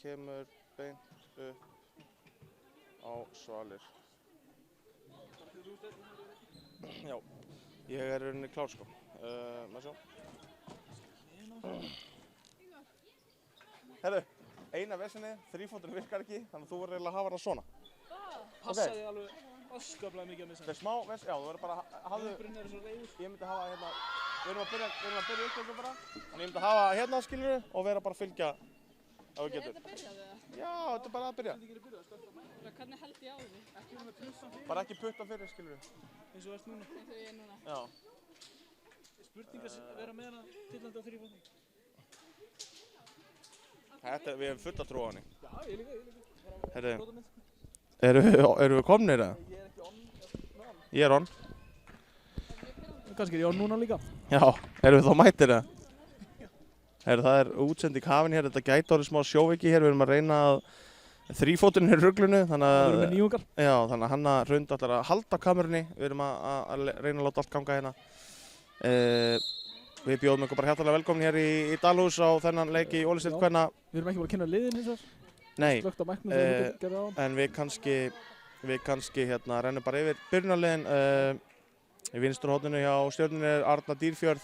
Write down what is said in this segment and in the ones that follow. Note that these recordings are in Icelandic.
kemur beint upp á svalir. Já, ég er rauninni klár sko. Maður sjá. Herru, eina vesenið, þrífóturinn virkar ekki, þannig að þú verður eiginlega að hafa það svona. Passaði alveg öskaplega mikið að missa. Það er smá já, þú verður bara að hafa... Ég myndi hafa hérna... Við erum að byrja upptöku bara. Þannig ég myndi hafa hérna skilurðu og vera bara að fylgja ef þú getur. Er þetta byrjað eða? Já, þetta er bara að byrja. Hvernig held ég á því? Ekki með plussan fyrir. Bara ekki putta fyrir skilurðu. Eins og ert núna. Eins og ég er núna. Já. Spurning að vera með hana tillandi á þrífótinn. Við hefum fulla trú á henni. Já, ég líka. Herru, erum við komnir eða? Ég er ekki on. Ég er on. Kannski er ég on núna líka. Já, erum við þá mættir eða? Herru, það er útsending hafin hér, þetta gæti orðið smá sjóveiki hér, við erum að reyna að þrífóturinn er í ruglunu, þannig að... Við erum með nýjungar. Já, þannig að Hanna Hrund ætlar að halda kamerunni, við erum að reyna að láta allt ganga hérna. Við bjóðum ykkur bara hjartalega velkomin hér í Dalhús á þennan leik í Ólisteild kvenna. Við erum ekki bara að kynna liðin hins vegar. Nei, Slögt á mæknum þegar við gerðum á hann. en við kannski hérna rennum bara yfir byrjunarliðin. Í vinstra horninu hjá Stjörnunni er Arna Dýrfjörð.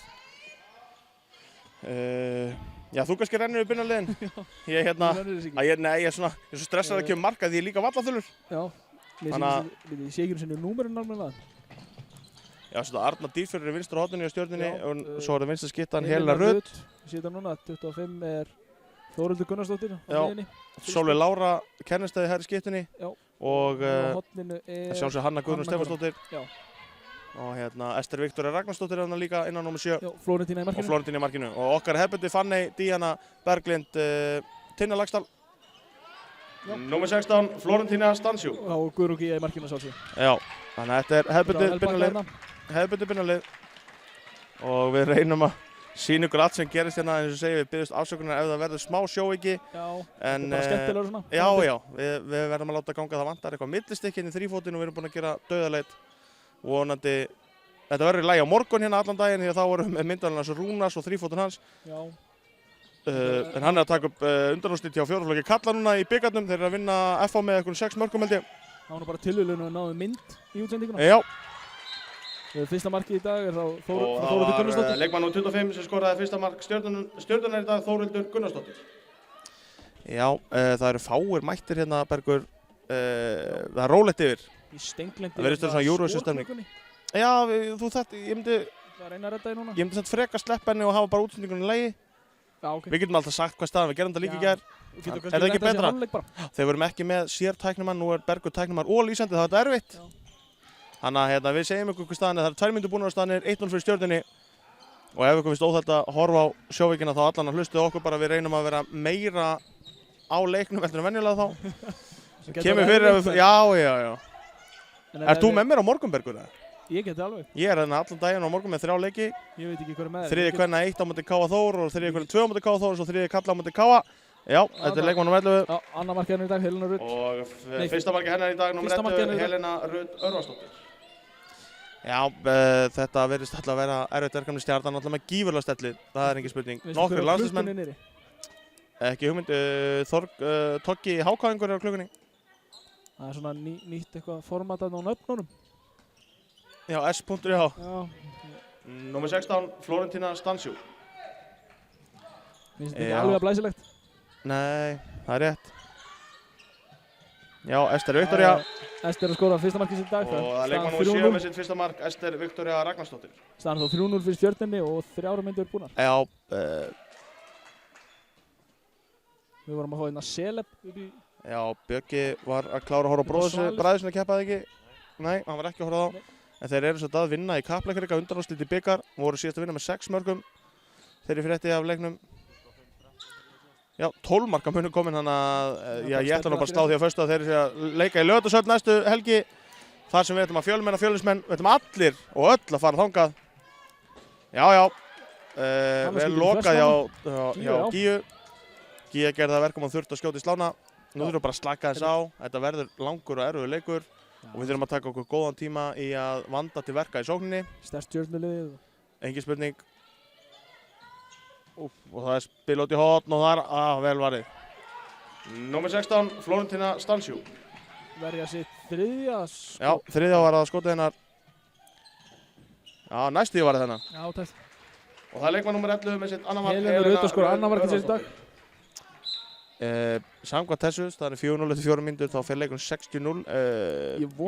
Já, þú kannski rennur við byrjunarliðin. Ég er svona stressaður að kemur marka því ég er líka vallaþullur. Já, ég sé ekki sinni númerinn alveg það. Já, svona Arna Dýrfjörð er í vinstra horninu hjá Stjörnunni og svo er það vinstra skyttan Helena Rut. Við séum það núna, 25 er Þórhildur Gunnarsdóttir á liðinni. Sólveig Lára kennistæði hér í skyttunni. Já. Og sjálfsög Hanna Guðrún Stefánsdóttir. Já. Og hérna Ester Viktoría Ragnarsdóttir er hérna líka innan númer 7. Já, Flórentína í markinu. Og Flórentína í markinu. Og okkar hefbundi Fanney Díana Berglind Tinna Lagsdal. Númer 16 Flórentína Stansjú. Og Guðrún Gía í markinu sjálfsög. Já, þannig að þetta er hefbundi byrjunarlið. Og við reynum að sýna ykkur allt sem gerist hérna, eins og segja við byggjumst afsökunar ef það verður smá sjóveiki. Já, en, bara skemmtilega svona. Já, við verðum að láta ganga það vantar eitthvað millistikki inn í þrífótinn og við erum búin að gera dauðaleit. Vonandi, þetta verður í lagi á morgun hérna allan daginn því að þá vorum við myndaðalinn hans Rúnars og þrífótinn hans. Já. En hann er að taka upp undanúrslit hjá fjórðaflokki karla núna í bikarnum, þeir eru að vinna FH með eitthvað 6 mörkum held ég. Það var nú bara tilviljun og náðu mynd í útsendinguna. Já. Fyrsta markið í dag er þá Þórhildur Gunnarsdóttir. Gunnarsdóttir. Leikmann nr. 25 sem skoraði fyrsta mark Stjörnunnar í dag, Þórhildur Gunnarsdóttir. Já, það eru fáir mættir hérna, Bergur. Það er rólegt yfir. Í stenglendi. Það verður svona Eurovision-stemning. Já, ég myndi þetta frekar sleppa henni og hafa bara útsendingunni í lagi. Já, ok. Við getum alltaf sagt hvað staðan, við gerum þetta líka í gær. Er það ekki betra? Þegar við erum ekki með sér tæknimann, nú er Bergur tæknimann og lýsandi, það er þetta erfitt. Þannig að við segjum ykkur hvað staðan er, það eru 2 mínútur búnar á staðanir, 1-0 fyrir Stjörnunni. Og ef ykkur finnst óþægt að horfa á sjóveikina þá allan að hlustuðu okkur bara, við reynum að vera meira á leiknum heldur en venjulega þá. Kemur fyrir að við, já. Ert þú með mér á morgun, Bergur? Ég geti alveg. Ég er hérna allan daginn á morgun með 3 leiki. Ég veit ekki hver er með þér. Þriðji kvenna 1 á móti K.A. Þór og þriðji kvenna 2 á móti K.A. Þór og svo þriðji kalla á móti K.A. Já, þetta er leikmann nr. 11. Já, annar markið hennar í dag, Helena Rut. Og fyrsta markið hennar í dag, nr. 11, Helena Rut Örvarsdóttir. Já, þetta verðist alltaf að vera erfitt verkefni Stjarnan, alltaf með gífurlega stellið, það er engin spurning. Nokkrir landsliðsmenn. Ekki hugmynd, Toggi Hákáingur er á klukkunni. Það er svona nýtt eitthvað formatað á nöfnunum. Já, S.já. Númer 16, Flórentína Stansjú. Finnst þetta ekki alveg að blæsilegt? Nei, það er rétt. Já, Ester Viktoría. Ester að skora fyrsta markið sitt í dag. Og það leikmann nr. 7 með sitt fyrsta mark, Ester Viktoría Ragnarsdóttir. Staðan þá 3-0 fyrir Stjörnunni og 3 myndir búnar. Já. Við vorum að fá hérna Celeb upp í... Já, Bjöggi var að klára að horfa á bræður sinni keppaði ekki. Nei, hann var ekki að horfa á þá. En þeir eru svo að vinna í kappleikleika undanúrslit í bikar. Voru síðast að vinna með 6 mörkum. Þeir eru frétti af leiknum. Já, 12 marka munu komin, þannig að ég ætla nú bara að slá því að föstu að þeir eru að leika í Laugardalshöll næstu helgi. Þar sem við ætlum að fjölmenna fjölnismenn, við ætlum allir og öll að fara þangað. Já. Vel lokað hjá Gíu. Gíu gerði það verkum að þurfti að skjóta í slána. Nú þurfum við bara að slaka þess á. Þetta verður langur og erfiður leikur. Og við þurfum að taka okkur góðan tíma í að vanda til verka í sókninni. Sterkt Stjörnuliðið. Engin spurning. Og það er spil út í horn og það er vel varið. Númer 16, Florentina Stanciu. Verja sitt þriðja Já, þriðja var það skotið hennar. Já, næstíð var það hennar. Já, tætt. Og það er leikmann númer 11 með sitt annar mark. Helena Rut að skora annar markið sér í dag. Samkvæmt þessu, það er 4-0 eftir 4 mínútur, þá fer leikurinn 60-0.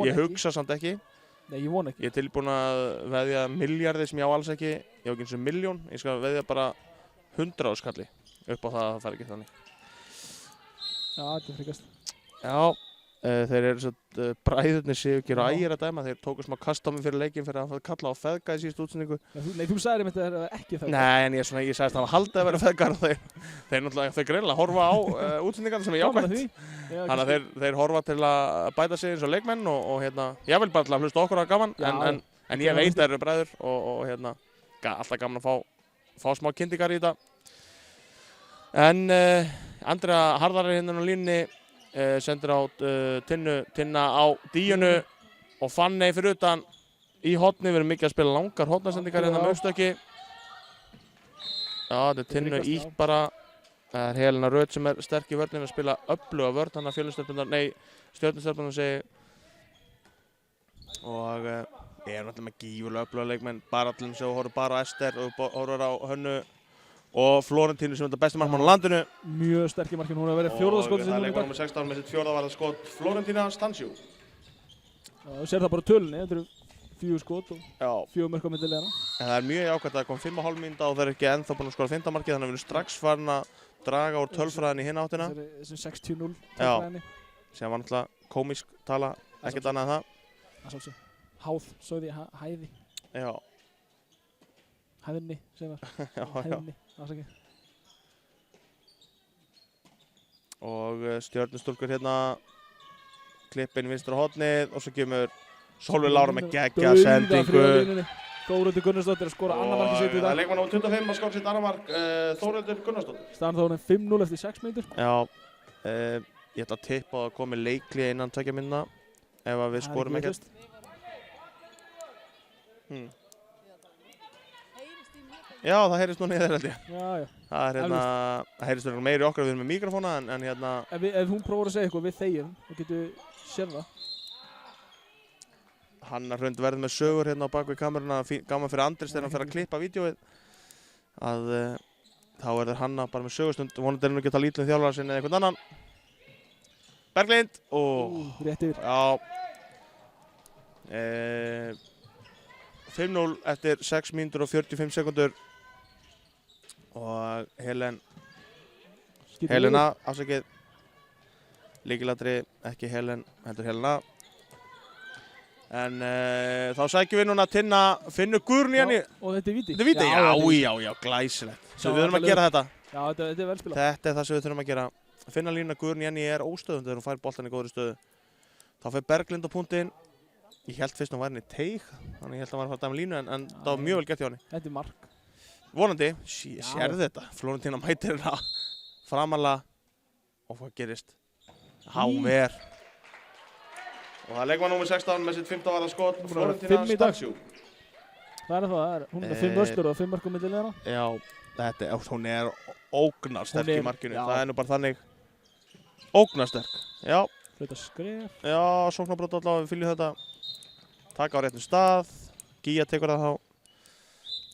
Ég hugsa samt ekki. Nei, ég von ekki. Ég er tilbúinn að veðja milljarði sem ég á alls ekki. Ég á ekki eins og milljón. Ég skal veðja bara 100 skalli upp á það fær ekki þannig. Já, þetta er fríkast. Já, þeir eru svo bræðurnir Sigurgeir og Ægir að dæma. Þeir tóku smá kast á mig fyrir leikinn fyrir að kalla á feðga í síðustu útsendingu. Nei, þú sagðir einmitt að það er ekki feðgar. Nei, en ég sagðist að það var haldið að vera feðgar og þeir greinilega horfa á útsendingarna sem er jákvæmt. Þannig að þeir horfa til að bæta sig eins og leikmenn og ég vil bara til að hlusta okkur að gaman en ég veit að þeir eru bræður og alltaf gaman að fá smá kyndingar í þetta. En Andrea Harðar er hérna á línunni, sendir á Tinna á díunu og Fanney fyrir utan í hotni. Við erum mikið að spila langar hotnasendingar hérna með uppstökki. Já, þetta er Tinnu ítt bara. Það er Helena Rut sem er sterk í vörnum að spila öfluga vörn, hann að stjörnustelpunar segi. Og ég er náttúrulega með gífurlega öfluga leikmenn. Bara allir sem horfður bara á Ester og horfður á Hönnu og Florentínu sem er þetta besti markmann á landinu. Mjög sterk í markinu, hún hefur verið fjórðaskotið sinni í dag. Og það er leikmann nummer 16 með sitt fjórða varðarskot, Florentina Stanciu. Þú sér það bara tölunni, þetta eru 4 skot og 4 mörk á millilegana. En það er mjög jákvæmt að það kom 5,5 mínúta og þeir eru ekki ennþá búin að skora 5. markið, þannig að við erum strax farin að draga úr tölfræðinni í hina áttina. Þessum 60-0 tölfræðinni. Sem var náttúrulega komisk tala, ekkert annað en það. Það svolítið. Háð, sögði hæði. Já. Hæðinni, segir það. Hæðinni, afsakið. Og stjörnustúlkur hérna, klippin vinstra hornið og svo kemur Sólveig Lára með geggja sendingu. Þórhildur Gunnarsdóttir að skora annar markið sitt í dag. Það er leikmann á 25 að skora sitt annar mark, Þórhildur Gunnarsdóttir. Staðan þá er 5-0 eftir 6 mínútur. Já, ég ætla að tippa að komi leiklið innan 2 mínútna ef að við skorum ekkert. Já, það heyrist nú niður held ég. Já. Það heyrist verið meiri okkar að við erum með mikrofóna en hérna... Ef hún prófar að segja eitthvað við þegjum, þá getum við séð það. Hanna Hrund verður með sögur hérna á bakvið kameruna, gaman fyrir Andris þegar hann fer að klippa vídeóið. Þá verður Hanna bara með sögustund, vonandi er hann að geta lítið þjálfara sinni eða einhvern annan. Berglind og... Rétt yfir. Já. 5-0 eftir 6 mínútur og 45 sekundur. Og Helena, afsakið. Lykilatriði, ekki heldur Helena. En þá sækjum við núna Tinna, finnur Guðrún í henni. Og þetta er víti. Þetta er víti? Já, glæsilegt. Svo við þurfum að gera þetta. Já, þetta er vel spilað. Þetta er það sem við þurfum að gera. Finna línuna Guðrún í henni er óstöðund þegar hún fær boltan í góðri stöðu. Þá fer Berglind á punktinn. Ég held fyrst hún var henni teig, þannig ég held að hann var að fara að dæma línu en það var mjög vel gert hjá henni. Þetta er mark. Vonandi, sérðu þetta. Florentína mætir hérna framalega og hvað gerist? Háver. Og það er leikmann númer 16 með sitt 15 varðarskot, Florentina Stanciu. Það er það, hún er með 5 östur og 5 mörk á millilegana. Já, hún er ógnarsterk í markinu, það er nú bara þannig. Ógnarsterk, já. Flauta skref. Já, sóknarbrot allavega, við fylgjum þetta. Taka á réttum stað, Gíja tekur það þá.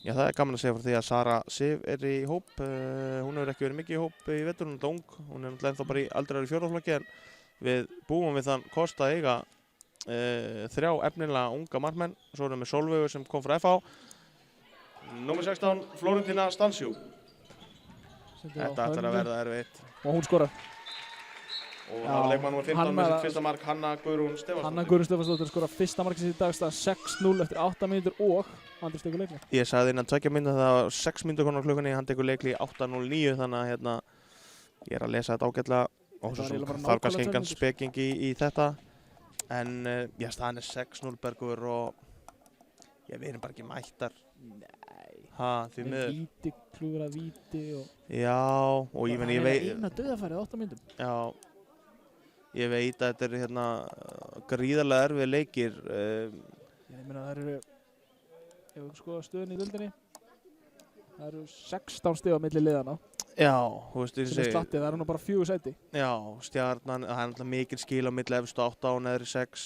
Já, það er gaman að segja frá því að Sara Sif er í hóp. Hún hefur ekki verið mikið í hóp í vetur, hún er ung. Hún er náttúrulega ennþá bara í aldrei 4. flokki en við búum við þann kost að eiga 3 efnilega unga markmenn. Svo erum við með Sólveigu sem kom frá FH. Númer 16, Florentina Stanciu. Þetta ætlar að verða erfitt. Og hún skorar. Og það var leikmann númer 15 með sitt fyrsta mark, Hanna Guðrún Stefánsdóttir. Hanna Guðrún Stefánsdóttir skora fyrsta markið sitt í dag, staðan 6-0 eftir 8 mínútur og Andris tekur leikli. Ég sagði innan 2 mínútur það var 6 mínútur konar klukkunni, hann tekur leikli í 8:09 þannig að hérna ég er að lesa þetta ágætlega og svo sem þarf kannski engan speking í þetta. En já, staðan er 6-0 Bergur og við erum bara ekki mættar. Nei. Því miður. Víti, klúra víti og... Já, og ég veit... Það er eina döðafærið á 8 mínútum. Já. Ég veit að þetta er hérna gríðarlega erfið leikir. Ég meina það eru, ef við skoðum stöðun í deildinni, það eru 16 stig á milli liðana. Já, þú veist, ég sem er segi. slatti, það er nú bara 4 sæti. Já, Stjarnan, það er náttúrulega mikil skil á milli efstu 8 og neðri 6.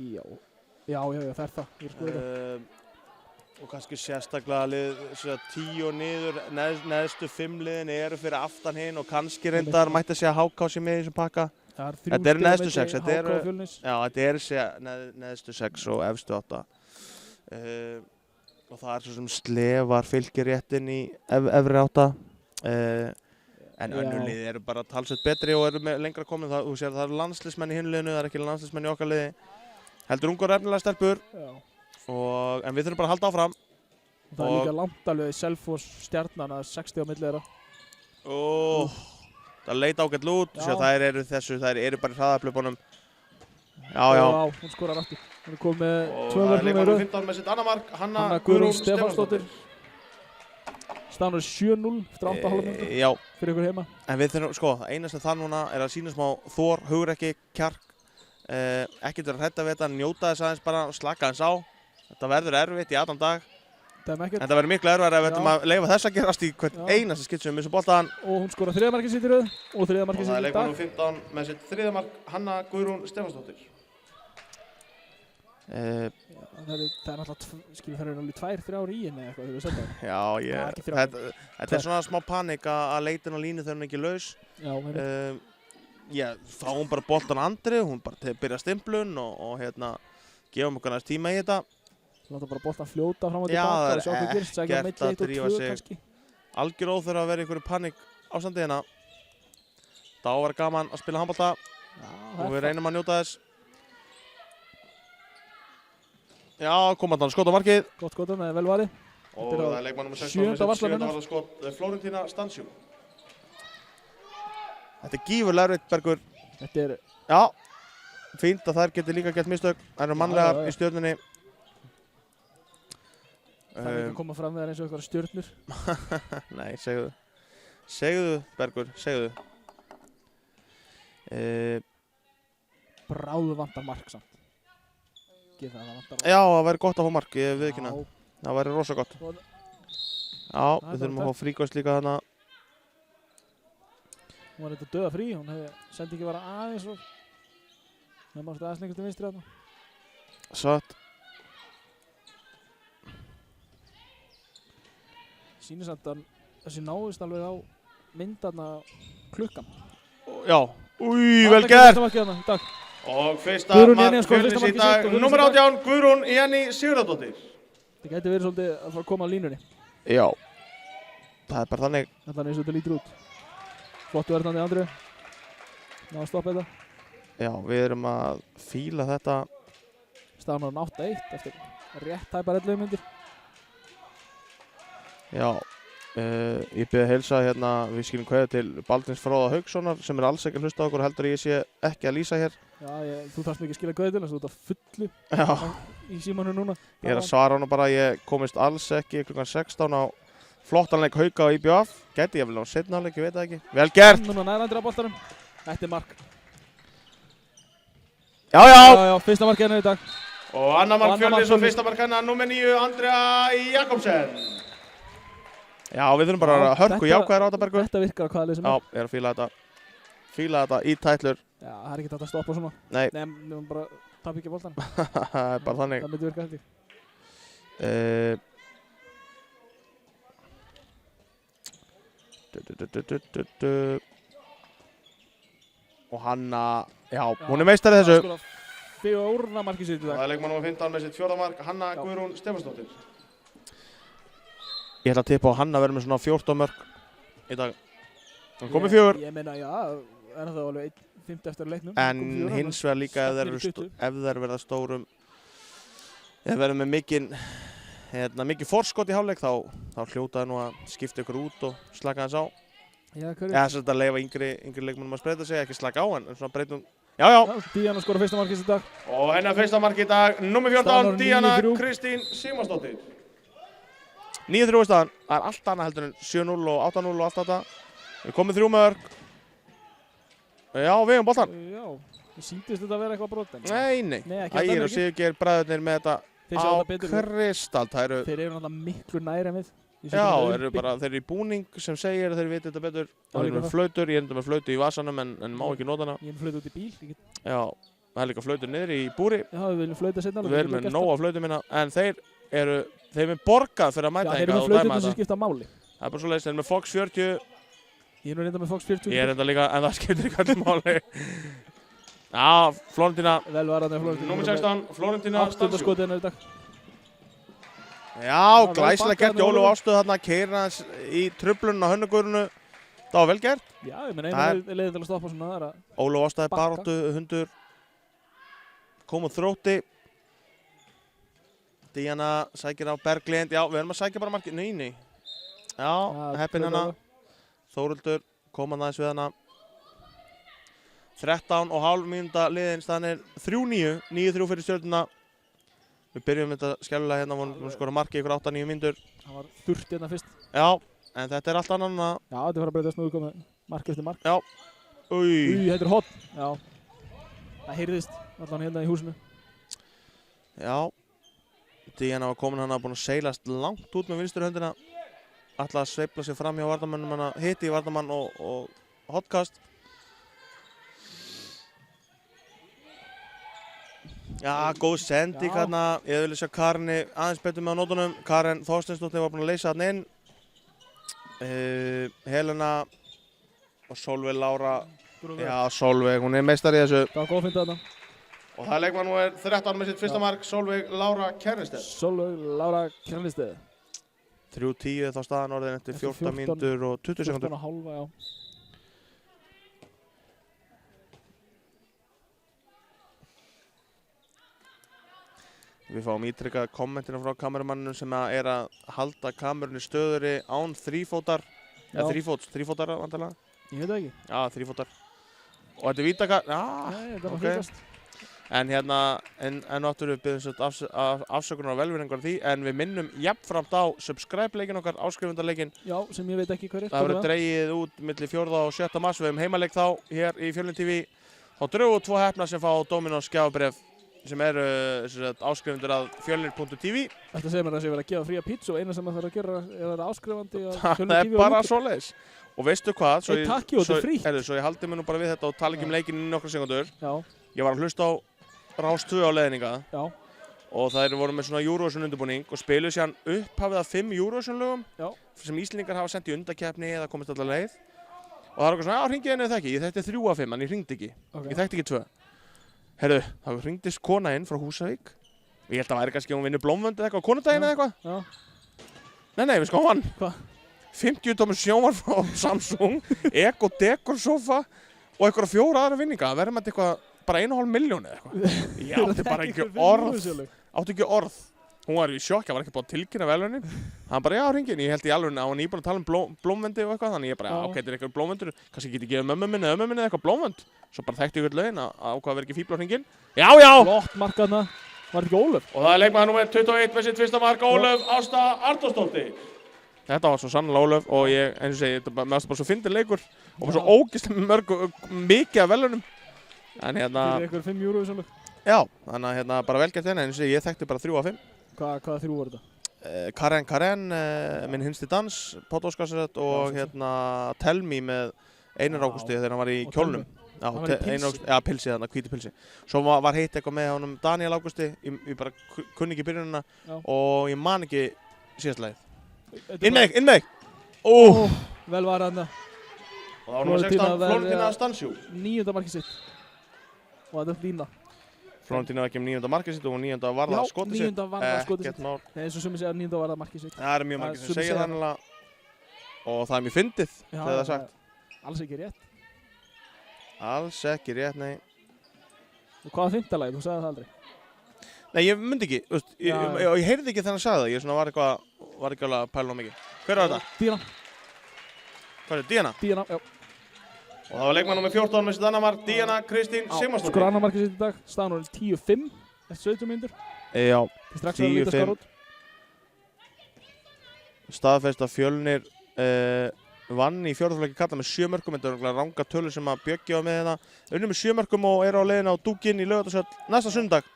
Já, það er það. Ég er skoðið það. Og kannski sérstaklega lið 10 og niður, neðstu 5 liðin eru fyrir aftan hinn og kannski reyndar mætti að segja HK sé með í þessum pakka. Þetta eru neðstu 6, þetta eru neðstu 6 og efstu 8. Og það er svo sem slefar fylgir réttin í efri 8. En önnur lið eru bara talsveit betri og eru lengra komin. Þú sér það eru landsliðsmenn í hinu liðinu, það er ekki landsliðsmenn í okkar liði. Heldur ungar efnilega stelpur. En við þurfum bara að halda áfram. Það er líka langt alveg í Selfoss Stjarnan að 60 á milli þeirra. Það leit ágætt lút, þær eru bara í hraðaflöpunum. Já, hún skorar aftur. Hún er komið með 2 mörk núna í röð. 15 með sitt annað mark, Hanna Guðrún Stefánsdóttir. Staðan er 7-0 eftir 8,5 mínútur fyrir ykkur heima. En við þurfum, það eina sem það núna er að sýna smá þor, hugrekki, kjark. Ekkert vera hrædda við þetta, njóta þess aðeins bara og slaka aðeins á. Þetta verður erfitt í allan dag. En það verður miklu erfiðara ef við ætlum að leyfa þess að gerast í hvern einasta skipti sem við missum boltann. Og hún skorar 3. markið sitt í röð og 3. markið sitt í dag. Og það er leikmaður 15 með sitt 3. mark, Hanna Guðrún Stefánsdóttir. Það er náttúrulega, það eru alveg 2-3 í henni eitthvað þegar við setjum það. Já, þetta er svona smá panik að leitin á línu þegar hún ekki laus. Fáum bara boltan Andri, hún bara byrja stimplun og gefum okkur næst tíma í þetta. Láta bara boltan fljóta fram og tilbaka og sjá hvað gerist, segja á milli 1 og 2 kannski. Algjör óþurfa að vera í einhverju panik ástandi hérna. Þá var gaman að spila handbolta og við reynum að njóta þess. Já, komandan skot á markið. Gott skot, það er vel varið. Og það er leikmann nr. 16 með sitt 7. varðarskot, Florentína Stansjú. Þetta er gífurlega erfitt, Bergur. Þetta er... Já, fínt að þær geti líka gert mistök. Það eru mannlegar í Stjörnunni. Það er ekki að koma fram með þær eins og eitthvað stjörnur. Nei, segðu. Segðu, Bergur, segðu. Bráðu vantar mark samt. Já, það væri gott að fá mark, ég viðurkenni það. Það væri rosa gott. Já, við þurfum að fá fríkost líka þarna. Hún var eitthvað döða frí, hún hefði sendið ekki vera aðeins og það mátti aðeins lengur til vinstri þarna. Satt. Sýnir samt að þessi náðist alveg á myndarna klukkan. Já, vel gert! Og fyrsta mark Fjölnis í dag, nr. 18, Guðrún Jenny Sigurðardóttir. Það gæti verið svolítið að fara að koma á línunni. Já, það er bara þannig. Þannig eins og þetta lítur út. Flottu verðandi Andri. Ná að stoppa þetta. Já, við erum að fíla þetta. Staðan var 8-1 eftir rétt tæpar 11 myndir. Já, ég byrði að heilsa hérna, við skilum kveðja til Baldvins Fróða Haukssonar sem er alls ekki að hlusta á okkur og heldur ég sé ekki að lýsa hér. Já, þú þarfst mikið að skila kveðja til þess að þú ert að fullu í símanum núna. Ég er að svara hana bara, ég komist alls ekki klukkan 16 á flottanleik Hauka og IBF. Gæti ég vel á seinna leik, ég veit það ekki. Vel gert! Núna nærandri á boltanum. Þetta er mark. Já, fyrsta mark hérna í dag. Og annar mark Fjölnis og fyrsta mark hérna, nr. 9, Andrea Jakobsen. Já, við þurfum bara að hörku jákvæðir á þetta, Bergur. Þetta virkar á hvaða leið sem er. Já, ég er að fíla þetta. Fíla þetta í tætlur. Já, það er ekki þetta að stoppa svona. Nei. Nefnum bara tapa ekki boltan. Það er bara þannig. Það myndi virka held ég. Og Hanna, já, hún er meistari þessu. Fjórða markið sitt í dag. Það er leikmann nr. 15 með sitt 4. mark, Hanna Guðrún Stefánsdóttir. Ég ætla að tippa á Hanna að vera með svona 14 mörk í dag. Hún komið 4. Ég meina, já, er það alveg 1.50 eftir leiknum. En hins vegar líka ef þær verða stórum, ef þær verða með mikið forskot í hálfleik þá hljótaði nú að skipta ykkur út og slaka þess á. Já, hverju? Þess að leyfa yngri leikmennum að spreyta sig, ekki slaka á en svona breytum. Já. Díana skora fyrsta markið í dag. Og hennar fyrsta mark í dag, nr. 14, Díana Kristín Sigmarsdóttir. 9-3 staðan, það er allt annað heldur en 7-0 og 8-0 og allt þetta. Við komum 3 mörk. Já, við hefum boltan. Já, ég síndist þetta að vera eitthvað brot. Nei. Ægir og Sigurgeir bræðurnir með þetta á kristall. Þeir eru náttúrulega miklu næri en við. Já, þeir eru í búning sem segir að þeir viti þetta betur. Það er með flautur, ég er enda með flautu í vasanum en má ekki nota hana. Ég er með flautu út í bíl. Já, það er líka flautur niður í búri. Já, við viljum flauta seinna. Við erum með nóg af flautum minna, en þeir er borgað fyrir að mæta hingað og dæma þetta. Já, þeir eru með flautum sem skipta máli. Það er bara svoleiðis, þeir eru með Fox 40. Ég er nú reynda með Fox 40. Ég er enda líka, en það skiptir ekki allir máli. Já, Florentína. Vel varandi á Florentína. Númer 16, Florentína Stansjú. Já, glæsilega gert Ólöf Ástöð þarna, keyrir hans í truflunum á hönnugurinu. Það var vel gert. Já, ég menn einu leiðin til að stoppa svona þar að Ólöf Ástöð er baráttu hundur. Kom úr þrótti. Díana sækir á Berglind. Já, við erum að sækja bara markið. Nei. Já, heppinn hana. Þóruldur kom hann aðeins við hana. 13,5 mínúta liðin, staðan er 3-9. 9-3 fyrir Stjörnuna. Við byrjum þetta skellulega hérna, við skora marki ykkur 8-9 mínútur. Það var þurft hérna fyrst. Já, en þetta er allt annan að... Já, þetta var að breytast nú komið mark eftir mark. Já. Þetta er hot. Já. Það heyrðist allan hérna í húsinu. Já. Díana var komin hann að búin að seilast langt út með vinstur höndina. Ætlaði að sveifla sig fram hjá varnarmönnum hann að hiti í varnarmann og hotkast. Já, góð sending hérna. Ég vil sjá Karinni aðeins betur með á nótunum. Karen Þorsteinsdóttir var búin að leysa þarna inn. Helena og Solveig Lára. Já, Solveig, hún er meistari í þessu. Það var góð fyndið þarna. Og það er leikmann nú 13 með sitt fyrsta mark, Solveig Lára Kjernisteð. Solveig Lára Kjernisteð. 3-10 þá staðan orðin eftir 14 mínútur og 20 sekundur. 14,5, já. Við fáum ítrykkað kommentina frá kamerumanninu sem er að halda kamerunni stöðuri án þrífótar. Eða þrífótar vantarlega? Ég veit það ekki. Já, þrífótar. Og þetta er vítakar. Já, nei, þetta var hlutast. En hérna, en náttúrulega við byrjum afsökunar á velvirðingar því, en við minnum jafnframt á subscribe-leikinn okkar, áskrifundarleikinn. Já, sem ég veit ekki hver er. Það verður dregið út milli 4. og 7. mars. Við hefum heimaleik þá hér í Fjölnir TV. Þá drögum við 2 heppna sem fá Dominos gjafabréf sem eru áskrifundur að fjölnir.tv. Þetta segir mér að það sé verið að gefa fría pizza og eina sem það þarf að gera er að vera áskrifandi að Fjölnir TV. Það er bara svoleiðis. Og veistu hvað? Svo ég haldi mig nú bara við þetta og tala ekki um leikinn í nokkra sekundur. Já. Ég var að hlusta á Rás 2 á leiðninga. Já. Og þær voru með svona Eurovision undirbúning og spiluðu síðan upphafið af 5 Eurovision lögum. Já. Sem Íslendingar hafa sent í undakeppni eða komist alla leið. Og það var eitthvað svona, já, hringið henni þekki. Ég þekkti 3 af 5, en ég hringdi ekki. Okay. Ég þekkti ekki 2. Herru, þá hringdist kona inn frá Húsavík. Ég held að það væri kannski að hún vinni Blómvönd eða eitthvað á konudaginn eða eitthvað. Já. Nei, við sko hann. Hvað? 50 tómur sjónvarp frá Samsung, Ego Decor sofa og eitthvað 4 aðra vinninga. Það verður með eitthvað bara 1,5 milljón eða eitthvað. Ég átti bara ekki orð. Átti ekki orð. Hún var í sjokk, það var ekki búin að tilkynna velverðin. Hann bara, já, hringin. Ég held í alveg að hún er búin að tala um Blómvöndi og eitthvað. Þannig ég bara, já, ok, þetta er eitthvað Blómvöndur. Kannski get ég gefið mömmu minni eða eitthvað Blómvönd. Svo bara þekkti ég eitthvað lögin að ákvað verið ekki fíbl á hringin. Já! Flott mark þarna. Var þetta ekki Ólöf? Og það er leikmaður númer 21 með sitt fyrsta mark, Ólöf Ásta Arnþórsdóttir. Þetta var svo sannlega Ólöf og ég, eins og segi, þetta var svo fyndin leikur og svo ógeðslega mikið af velunum. En hérna... Fyrir eitthvað 5 euro í svona? Já, þannig að hérna bara velgert hérna, eins og segi, ég þekkti bara 3 af 5. Hvaða 3 voru þetta? Karen, minn hinsti dans, Páll Óskarsson og hérna Telmi með Einar Ágústi þegar hann var í kjólnum. Já, pilsi þarna, hvíti pilsi. Svo var heitt eitthvað með honum Daniel Ágústi, ég bara kunni ekki byrjunina og ég man ekki síðast lagið. Inn með þig! Vel var hann það. Og það var nummer 16, Florentína Stansjú. 9. markið sitt. Og þetta er lína. Florentína var ekki 9. markið sitt og 9. varða skotið sitt. 9. varða skotið sitt. Nei, eins og sumir segja 9. varða markið sitt. Það eru mjög margir sem segja þannig og það er mjög fyndið þegar það er sagt. Alls ekki rétt. Alls ekki rétt, nei. Og hvaða 5. lagið? Þú sagði það aldrei. Nei, ég myndi ekki. Ég heyrði ekki þegar hann sagði það. Ég var ekki alveg að pæla mikið. Hver var þetta? Díana. Hvað er þetta? Díana? Díana, já. Og það var leikmann nummer 14 með sitt annar mark, Díana Kristín Sigmarsdóttir. Skor annar markið sitt í dag. Staðan orðin 10-5 eftir 17 mínútur. Já, strax að líta skar út. Staðfest að Fjölnir vann í fjórðafleiki kalla með 7 mörkum. Þetta er ranga tölur sem að Bjöggi var með hérna. Unnum með 7 mörkum og eru á leiðina á Dúkinn í Laugardalshöll næsta sunnudag.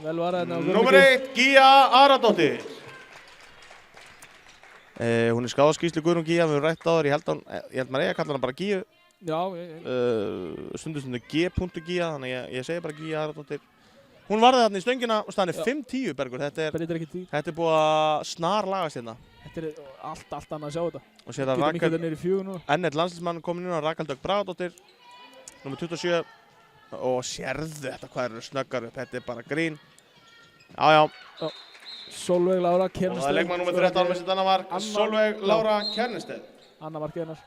Vel var það. Númer 1, Gía Aradóttir. Hún er skáðaskýrslu Guðrún Gíja, við höfum rætt á þar, ég held maður að kalla hana bara Gíju. Já, Stundum G.Gíja, þannig ég segi bara Gíja Aradóttir. Hún varði þarna í stöngina og staðan er 5-10, Bergur. Þetta er búið að snarlagast hérna. Þetta er allt annað að sjá þetta. Og sér að Getur mikið þetta niður í 4 núna. Ennett landsliðsmann komin inn á Rakel Dögg Bragadóttir, nr. 27. Og sérðu þetta hvað eru snöggar upp, þetta er bara grín. Já. Sólveig Lára Kernestedt. Og það er leikmann nr. 13 með sitt annað mark, Sólveig Lára Kernestedt. Annað markið hennar.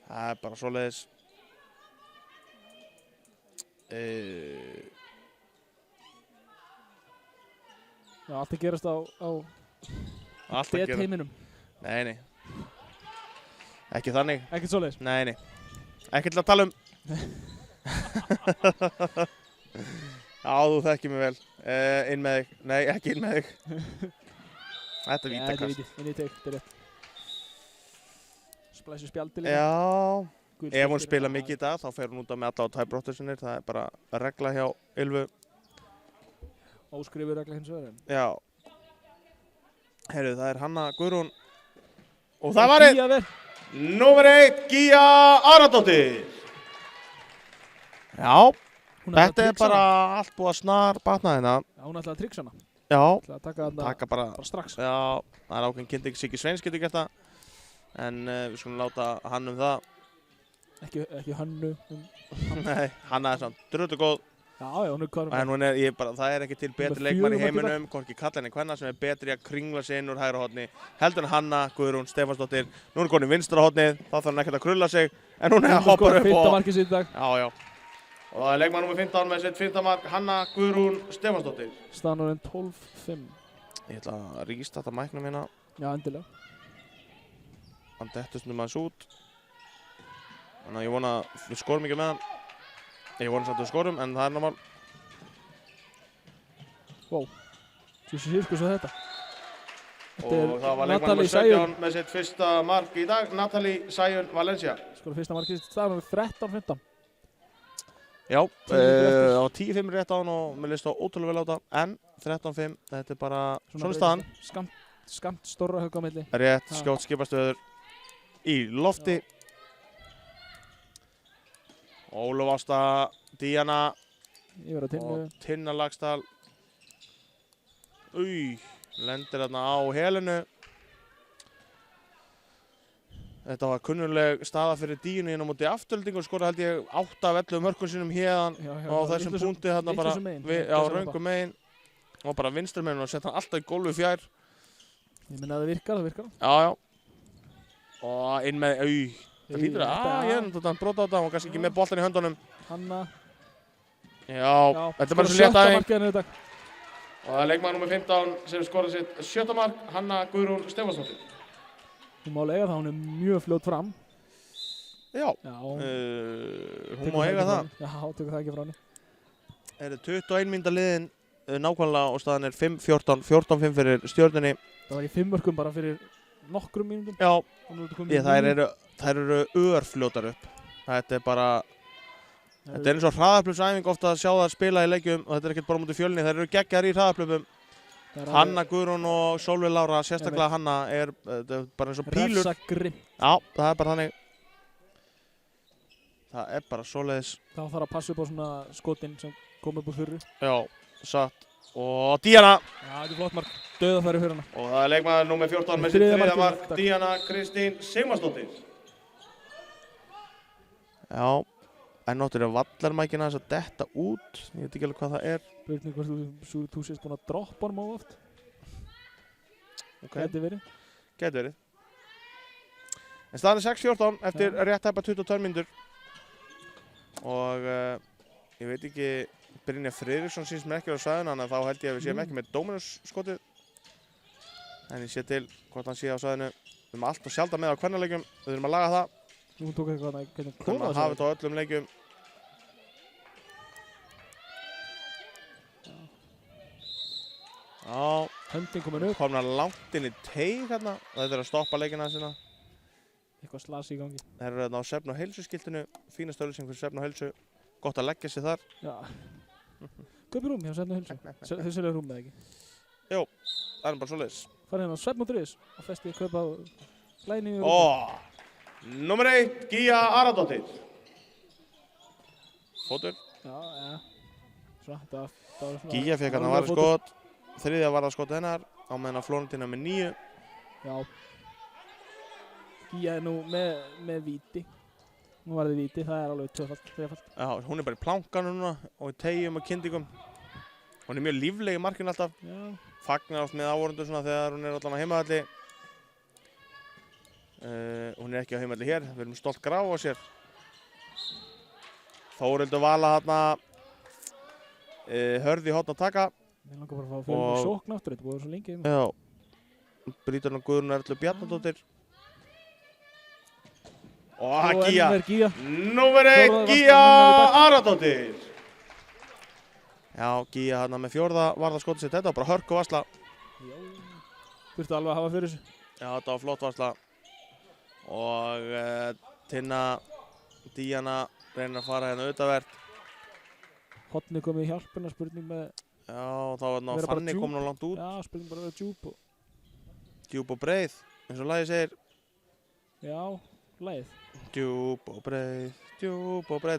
Það er bara svoleiðis. Já, allt að gerast á bet-heiminum. Nei. Ekki þannig. Ekkert svoleiðis. Nei. Ekki til að tala um. Já, þú þekkir mig vel. Inn með þig. Nei, ekki inn með þig. Þetta er vítakast. Þetta er inn í teik, þetta er rétt. Splæsir spjaldi líka. Já. Ef hún spila mikið í dag, þá fer hún út af með alla á tæbrottusinir. Það er bara regla hjá Ylfu. Óskrifur regla hins vegar. Já. Heyrðu, það er Hanna Guðrún. Og það var Númer 1, Gíja Aradóttir. Já. Þetta er bara allt búið að snar batna hérna. Já, hún ætlaði að triksa hana. Já. Ætlaði að taka bara strax. Já, það er ákveðin kynnti, Siggi Sveins getur gert það. En við skulum láta hann það. Ekki Hannu. Nei, Hanna er samt drullu góð. Já, hún er hvað. En það er ekki til betri leikmann í heiminum, hvorki kallinn en kvenna sem er betri að kringla sig inn úr hægra horni. Heldur en Hanna Guðrún Stefánsdóttir. Nú er komin í vinstra hornið, þá þarf hann ekkert að krulla sig. En hún er að hoppa upp og... markið sitt í dag. Já. Og það er leikmann nr. 15 með sitt 15 mark, Hanna Guðrún Stefánsdóttir. Staðan 12-5. Ég ætla að rísta þetta mæknum hérna. Já, endilega. Hann dettur stundum aðeins út. Þannig að ég vona að við skorum ekki með hann. Ég vona samt að við skorum, en það er normál. Wow. Þessi sirkus á þetta. Og það var leikmann nr. 17 með sitt fyrsta mark í dag, Natalie Sæjun Valencia. Skora fyrsta markið staðan 13-15. Já, á 10-5 rétt á hann og mér líst á ótrúlega vel á þetta. En 13-5, þetta er bara svona staðan. Skamt stórra högg á milli. Rétt, skjótt skipastöður í lofti. Ólöf Ásta, Díana og Tinna Lagsdal. Lendir þarna á helinu. Þetta var kunnuleg staða fyrir Díunu inn á móti Aftureldingu og skora held ég 8 af 11 mörkum sínum hérna á þessum punkti þarna bara röngum megin og bara vinstri megin og setja hann alltaf í gólfi fjær. Ég minna að það virkar. Já. Og inn með, það hlýtur að, ég er náttúrulega brota á þetta, hún var kannski ekki með boltan í höndunum. Hanna. Já, þetta er bara svo létt aðeins. Og það er leikmaður nr. 15 sem skorar sitt 7. mark, Hanna Guðrún Stefánsdóttir. Hún má eiga það, hún er mjög fljót fram. Já, hún má eiga það. Já, tökur það ekki frá henni. Það eru 21 mínúta liðin nákvæmlega og staðan er 5-14, 14-5 fyrir Stjörnunni. Það var í 5 mörkum bara fyrir nokkrum mínútum. Já, þær eru örfljótar upp. Þetta er bara, þetta er eins og hraðaflupsæfing ofta að sjá það spila í leikjum og þetta er ekkert bara mútið fjölni, þær eru geggjar í hraðaflupum. Hanna Guðrún og Sólveig Lára, sérstaklega Hanna, er bara eins og pílur. Refsa grimm. Já, það er bara þannig. Það er bara svoleiðis. Þá þarf að passa upp á svona skotin sem kom upp úr þurru. Já, satt. Og Díana. Já, þetta er flott mark. Dauðafæri fyrir hana. Og það er leikmaður nr. 14 með sitt 3. mark, Díana Kristín Sigmarsdóttir. Já, en náttúrulega vallarmækina þess að detta út. Ég veit ekki alveg hvað það er. Spurning hvort þú sést búin að droppa hann mjög oft. Gæti verið. En staðan er 6-14 eftir rétt tæpa 22 mínútur. Og ég veit ekki, Brynja Friðriksson sýnst mér ekki á svæðinu, þannig að þá held ég að við séum ekki með Dominus-skotið. En ég sé til hvort hann sé á svæðinu. Við erum alltaf sjaldan með á kvennaleikjum, við þurfum að laga það. Nú tók eitthvað hvernig klóna það. Við þurfum að hafa þetta á öllum leikjum. Já, höndin komin upp. Komna langt inn í teig hérna. Þetta er að stoppa leikina sína. Eitthvað slasi í gangi. Það eru hérna á Svefn og Heilsu skiltinu. Fína stöðlýsing fyrir Svefn og Heilsu. Gott að leggja sig þar. Já. Kaupir rúm hjá Svefn og Heilsu. Þau selja rúm eða ekki? Jú, það er bara svoleiðis. Farið hérna á Svefn.is og festi kaupa glæni í Númer 1, Gía Aradóttir. Fótur. Já. Svona, þetta var svona... Gía fekk hann að varðarskot. Þriðja varðarskot hennar á meðan að Florentína með 9. Já. Gía er nú með víti. Nú var þið víti, það er alveg 2-falt, 3-falt. Já, hún er bara í plankanum núna og í teyjum og kyndingum. Hún er mjög lífleg í markinu alltaf. Já. Fagnar oft með áhorfendur svona þegar hún er allan á heimavalli. Hún er ekki á heimavalli hér, við erum stolt grá á sér. Þórhildur Vala þarna hörði í horn að taka. Mér langar bara að fá fyrir sókn aftur, þetta búið svo lengi. Já, Bríturinn og Guðrún Erlu Bjarnadóttir. Og Gía. Númer 1, Gía Aradóttir. Já, Gía hérna með 4. varðarskotið sitt. Þetta var bara hörku varsla. Já, þurftu alveg að hafa fyrir þessu. Já, þetta var flott varsla. Og Tinna, Díana reynir að fara hérna auðvitað. Hotni komið í hjálpina, spurning með... Já, þá var hérna Fanny komin á langt út. Já, spurning bara að vera djúp og... Djúp og breið, eins og lagið segir. Já, lagið. Djúp og breið,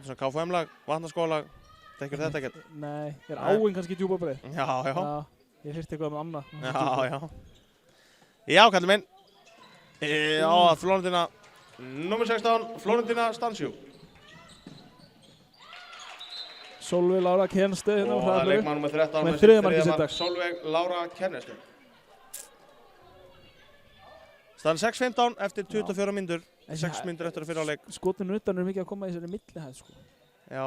svona KFM-lag, vatnaskólag. Þekkir þetta ekkert? Nei, er áinn kannski djúp og breið? Já. Ég hýrti eitthvað með Anna. Já, kallið minn. Já, Florentína, númer 16, Florentína Stansjú. Solveig Lára Kernsteð hérna. Og það er leikmann númer 13 með 3. markið sitt dag. Solveig Lára Kernsteð. Staðan 6-15 eftir 24 mínútur. 6 mínútur eftir að fyrir á leik. Skotinu utan eru mikið að koma í þessari millihæð, sko. Já.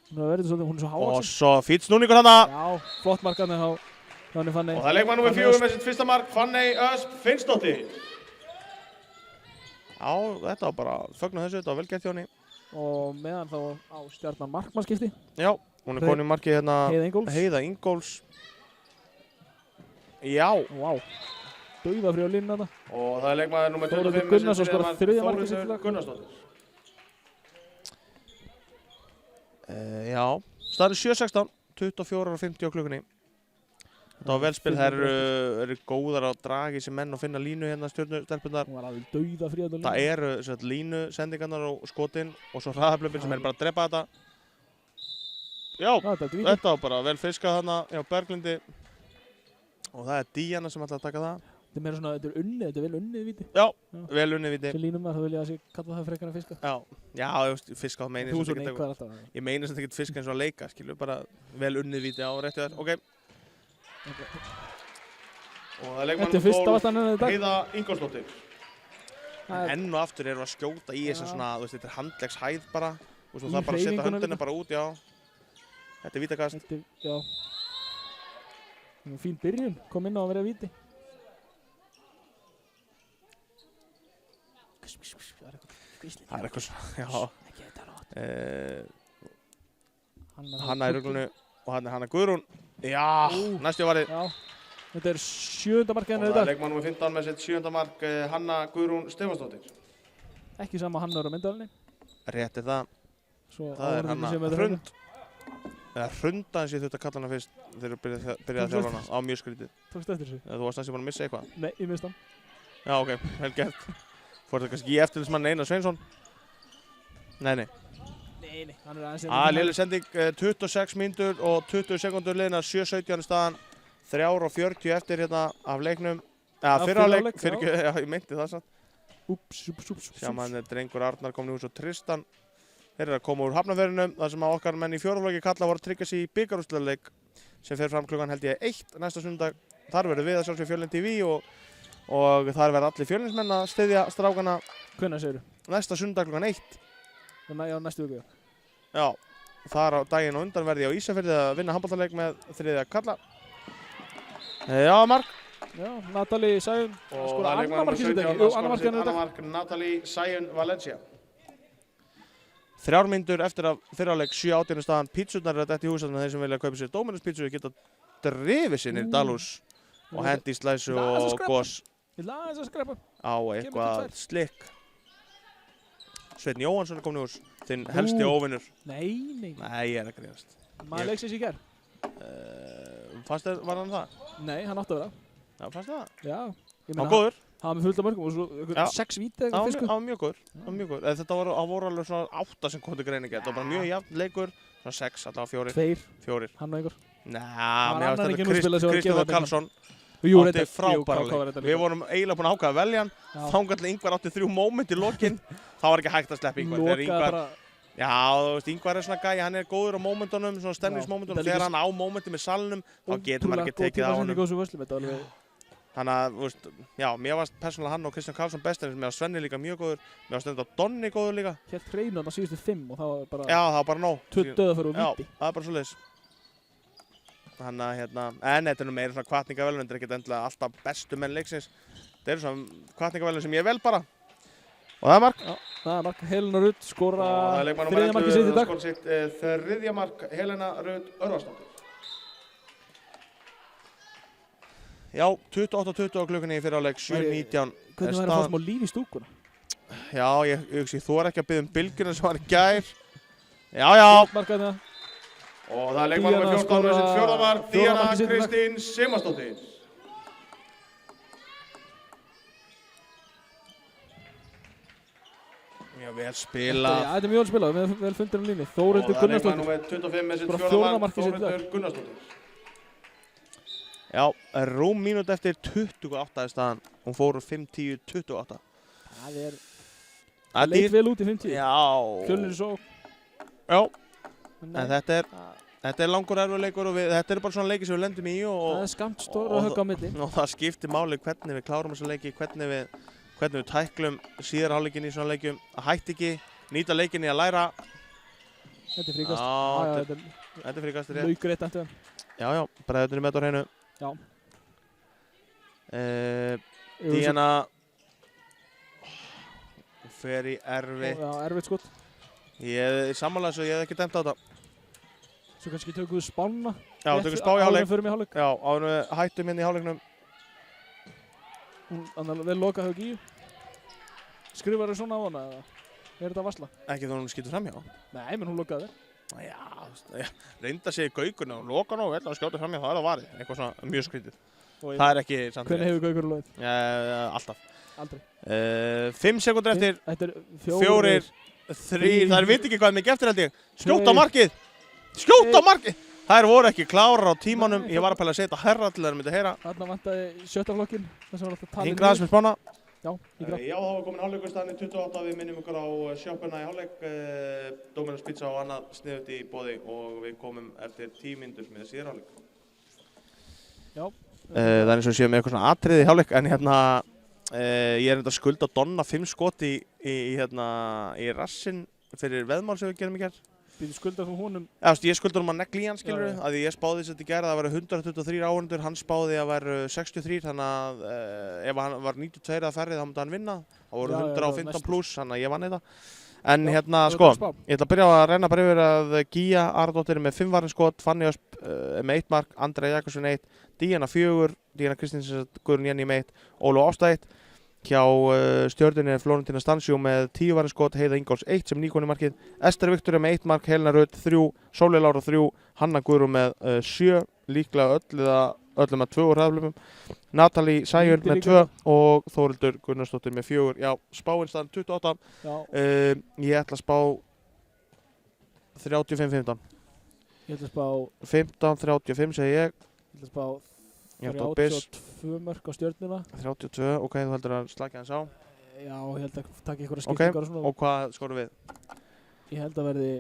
Hún er svo hávaxin. Og svo fýtt snúningur hana. Já, flott markan er þá henni Fanney. Og það er leikmann númer 4 með sitt fyrsta mark, Fanney Ösp Finnsdóttir. Já, þetta var bara fögnu þessu, þetta var vel gert hjá henni. Og meðan þá á Stjarnan markmannskipti. Já, hún er komin í markið hérna Heiða Ingóls. Já. Vá. Dauðafrí á línuna þetta. Og það er leikmaður númer 25 Þórhildur Gunnarsson skorar 3. markið sitt lag. Gunnarsdóttir. Já, staðan 7-16, 24:50 á klukkunni. Þetta var velspil, þær eru góðar á dragi sem menn og finna línu hérna stjörnustelpunar. Hún var alveg dauðafrí á línu. Það eru línusendingarnar og skotin og svo hraðablöfin sem er bara að drepa þetta. Já, þetta var bara vel fiskað þarna hjá Berglindi. Og það er Díana sem ætlar að taka það. Þetta er meira svona, þetta er vel unnið víti. Já, vel unnið víti. Sem línum þá vil ég að sé kalla það frekar að fiska. Já, fiska á meini. Þú svo neikvæð alltaf. Ég meina sem þetta ekkert fiska eins og að leika, skilju, bara vel unnið víti á réttu þess. Ok. Og það er leikmann Heiða Ingólfsdóttir. Enn og aftur erum við að skjóta í þess að svona, þetta er handlegshæð bara. Og það er bara að setja höndina bara út, já. Þetta er vítakast. Já. Fín byrjun, kom inn á að vera víti. Það er eitthvað svona, já. Hanna í ruglunu og Hanna Guðrún. Já, næstu varðið. Já, þetta er 7. markið hennar í dag. Og það er leikmann númer 15 með sitt 7. mark, Hanna Guðrún Stefansdóttir. Ekki sama Hanna á myndavélinni. Rétt er það. Það er Hanna Hrund. Eða Hrunda eins og ég þurfti að kalla hana fyrst þegar ég byrjaði að þjálfa hana. Á mjög skrítið. Tókstu eftir þessu? Þú varst næst búinn að missa eitthvað? Nei, ég mista hann. Já, ok, vel gert. Fór þetta kannski í eftirlitsmann Einar Sveinsson? Nei, hann er aðeins... Léleg sending, 26 mínútur og 20 sekundur liðnar, 7:17 staðan, 3:40 eftir hérna af leiknum. Fyrra leik, já, ég meinti það samt. Úps. Sjá maður, drengur Arnar komin úr svo Tristan. Þeir eru að koma úr Hafnarfjörðinum, þar sem að okkar menn í fjórðaflokki kalla voru að tryggja sig í bikarúrslitaleik sem fer fram klukkan held ég 1 næsta sunnudag. Þar verður við að sjálfsögðu Fjölnir TV og þar verða allir Fjölnismenn að styðja strákana. Hvenær segirðu? Næsta sunnudag klukkan 1. Já, næstu viku. Já, þar á daginn og undan verði ég á Ísafirði að vinna handboltaleik með þriðja kalla. Já, mark. Já, Natalie Sæjun. Og það er leikmann nr. 17, annar mark Natalie Sæjun Valencia. 3 mínútur eftir að fyrraleik 7:18 staðan, pítsurnar eru að detta í hús þannig að þeir sem vilja kaupa sér Dominus pítsu geta drifið sér niður Dalhús og hendi í slæsu og gos á eitthvað slikk. Sveinn Jóhansson er komin í hús, þinn helsti óvinnur. Nei, ég er að grínast. Maður leiksins í gær. Fannst þér, var hann það? Nei, hann átti að vera. Já, fannst þér það? Já. Ég Hann meina, var góður. hann var með fullt af mörgum og svo Já. 6 víti eða Hann eitthvað fiskur. var mjög góður. Hann var mjög góður. Þetta voru alveg svona 8 sem kom til greiningi. Þetta var bara mjög jafn leikur. Svona 6, allavega 4. 2, hann og einhver. Nei, var mér annar finnst ekki þetta núspilað sem var að gefa Kristoffer þetta Karlsson Jú, átti reyndar- frábæra jú, KK var leik. þetta Við líka. vorum eiginlega búin að ákveða að velja hann. Já. Þangað til Ingvar átti 3 móment í lokin. Það var ekki hægt að sleppa Ingvar. Þegar Lokaði Ingvar, bara, já, þú veist, Ingvar er svona gæi, hann er góður á mómentunum, svona stemningsmómentunum. þetta er líka Þegar hann á mómenti með salnum, þá getur maður ekki tekið á honum. honum. Þannig að, þú veist, já, mér varst persónulega hann og Kristján Karlsson bestir, mér var Svenni líka mjög góður, mér var stundum Donni góður líka. Hér hreinu hann á síðustu 5 og það var bara Já, það var bara nóg. 2 döðaför og Já, víti. það er bara svoleiðis. Þannig að, en þetta er nú meira svona hvatningavelun, þetta er ekkert endilega alltaf bestu menn leiksins. Þetta eru svona hvatningavelun sem ég vel bara. Og það er mark. Já, það er mark. Helena Rudd skora Og það er leikmaður númer þriðja markið sitt í 11, dag. skora sitt þriðja mark, Helena Rut Örvarsdóttir. Já, 28-20 á klukkunni í fyrrháleik, 7-19. Hvernig væri að fá smá líf í stúkuna? Já, ég hugsi, þú er ekki að biðja bylgjuna sem var í gær. Já. Markaðina. Og það er leikmaður númer 14 með sitt fjórða mark, Díana Kristín Sigmarsdóttir. Já, vel spilað. Þetta er mjög vel spilað, vel fundir um línu. Þórhildur Gunnarsdóttir. Og það er leikmaður númer 25 með sitt Skora fjórða fjórða mark, markið sitt í dag. Þórhildur Gunnarsdóttir. Já, rúm mínúti eftir 28 er staðan. Hún fór úr 5-10-28. Það leit vel út í 50. Já. Fjölnir svo. Já. En þetta er langur erfiðleikur og þetta er bara svona leiki sem við lendum í Það er skamt stór og högg á milli. Og það skiptir máli hvernig við klárum þessa leiki, hvernig við tæklum síðar hálfleikinn í svona leikjum. Að hætti ekki, nýta leikinn í að læra. Þetta er fríkast. Já, þetta er fríkast, rétt. Laukur eitt eftir hann. Já, breiðutinni með þetta á hreinu. Já. Díana fer í erfitt. Já, erfitt skot. Ég sammála þessu, ég hef ekki dæmt á þetta. Svo kannski tökum við spána. Já, tökum spá í hálfleik. Áður en förum í hálfleik. Já, áður en við hættum inn í hálfleiknum. Hún vel lokað högg í. Skrifar þau svona á hana eða er þetta varsla? Ekki þá hún skýtur framhjá. Nei, menn hún lokaði þér. Já, reynda sig í gauguna og loka nú, vel að skjóta framhjá, það er það varið. Eitthvað svona mjög skrítið. Og Það er ekki samt Hvernig hefur gaukur loðið? alltaf. Aldrei. 5 sekúndur eftir, Þetta er 4, 3, það veit ekki hvað er mikið eftir held ég. Skjóta markið! Skjóta markið! Þær voru ekki klárar á tímanum, Nei, ég var að pæla að setja herra til þær myndi heyra. Þarna vantaði sjötta flokkin. Það sem var alltaf talið Hingra aðeins með spána. Já, yngra. Já, þá var komin hálfleikur staðan í 28, við minnum ykkur á sjoppuna í hálfleik, Dominos Pizza og annað sniðut í boði og við komum eftir 10 mínútur með síðar hálfleik. Já. Það er eins og við séum með eitthvað svona atriði í hálfleik, en ég er enda að skulda Donna 5 skot í rassinn fyrir veðmál sem við gerum í gerð. Býðu skuldar frá honum. Ég skulda hann að negli í hann, skilur við, að ég spáði þess að þetta gerði að það væri 123 áhorfendur, hann spáði að væri 63, þannig að ef hann var 92 eða færri þá myndi hann vinna, þá voru 115 pluss, þannig að ég vann þetta. En sko, ég ætla að byrja að reyna bara yfir að Gíja Aradóttir er með 5 varnarskot, Fanny Ösp með 1 mark, Andrea Jakobsson 1, Díana 4, Díana Kristinsson, Guðrún Jenny með 1, Ólu Ásta 1. Hjá Stjörnunni er Florentina Stansjó með 10 varnarskot, Heiða Ingóls 1 sem nýkoni markið, Ester Viktoria með 1 mark, Helena Rut 3, Sóley Lára 3, Hanna Guðrún með 7, líklega öllum með 2 úr hraðlöfum, Natalie Sæjur með 2 og Þórildur Gunnarsdóttir með 4. Já, spáinn staðan 28. Ég ætla að spá 35-15. Ég ætla að spá 15-35 segi ég. Ég ætla að spá Ég ætla að Biss 32 mörg á Stjörnuna. 32, ok, þú heldur að slaka hans á. Já, ég held að taka ykkur að skiptingar og svona. Og hvað skorum við? Ég held að verði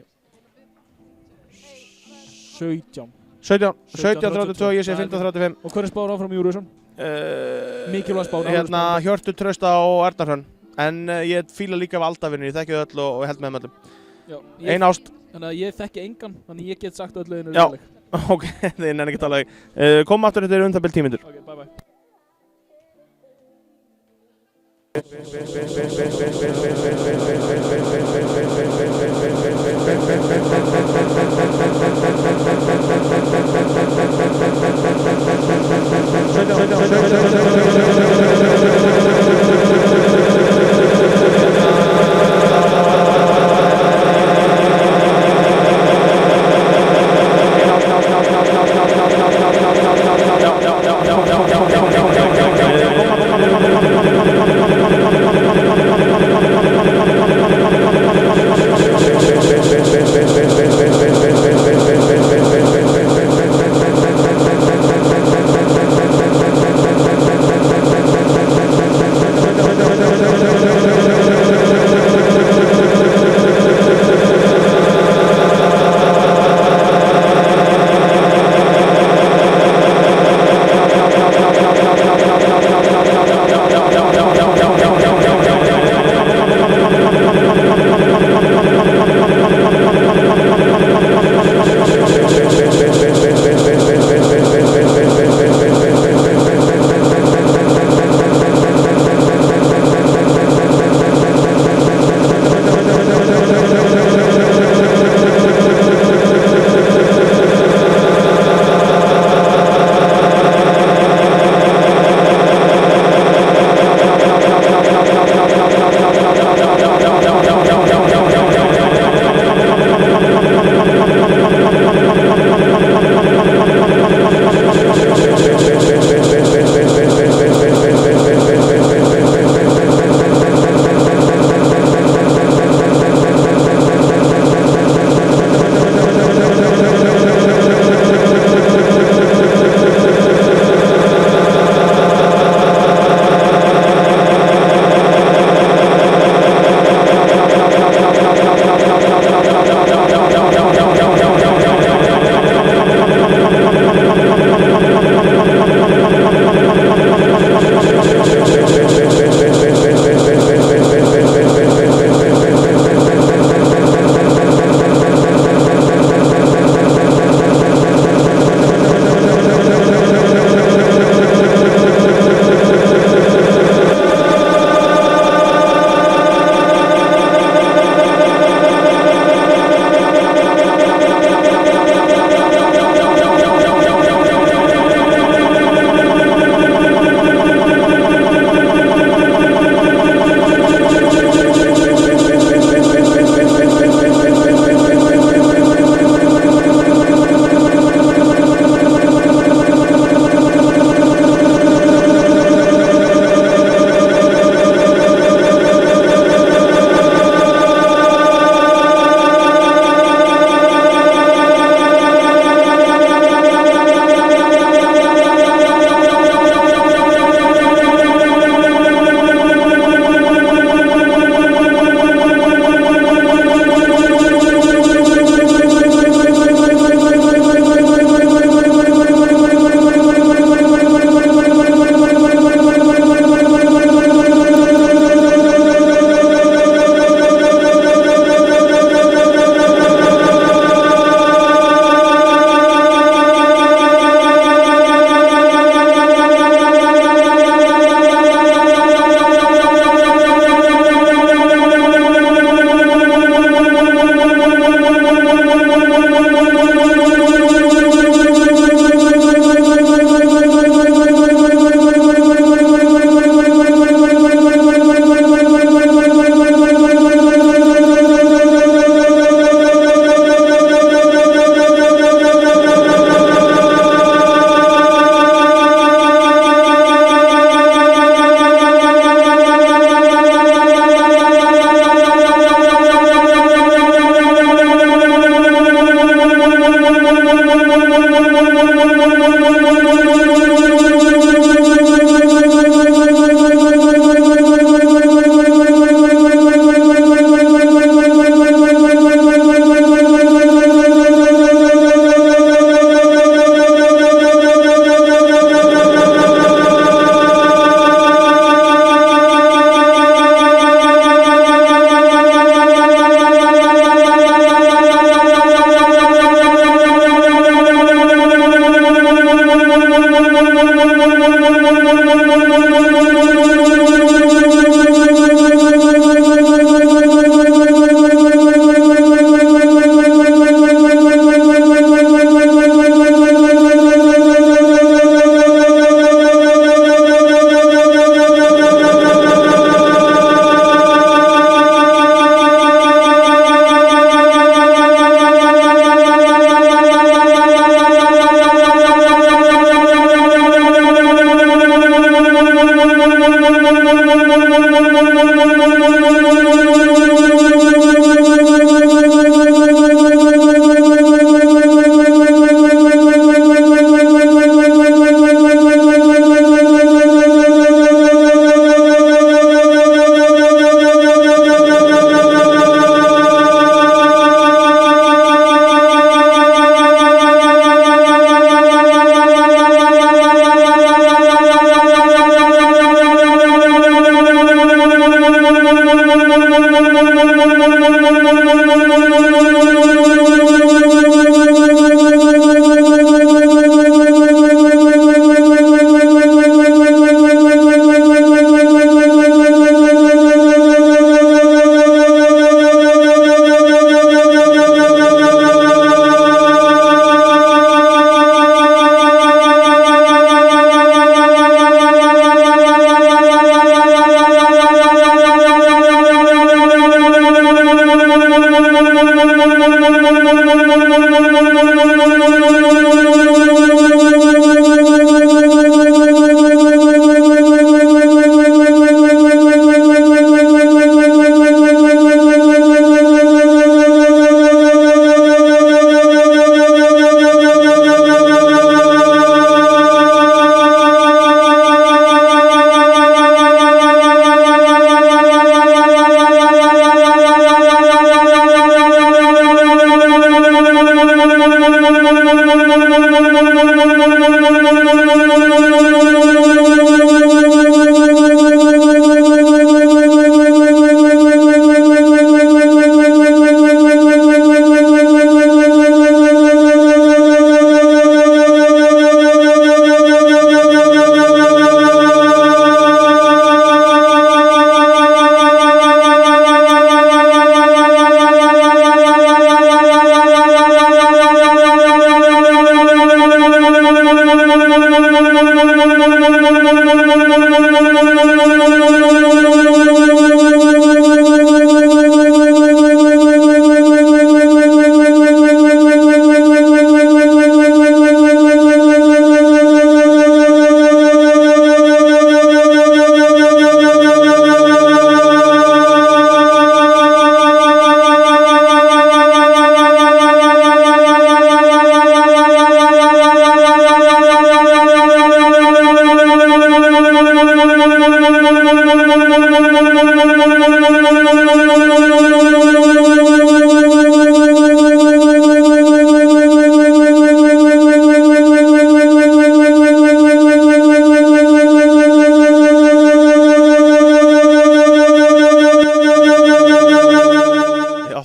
17. 17-32, ég segi 15-35. Og hver er spáður áfram í Júruvísson? Mikilvæg spáður. Hjörtur Trausta og Erna Hrönn. En ég fíla líka af Aldavinnur, ég þekki þau öll og held með þeim öllum. Ein ást. Þannig að ég þekki engan, þannig ég get sagt öllu einu Já, ok, þið nenni ekki að tala þig. Komum aftur þetta það bil 10 mínútur. Ok, bye bye.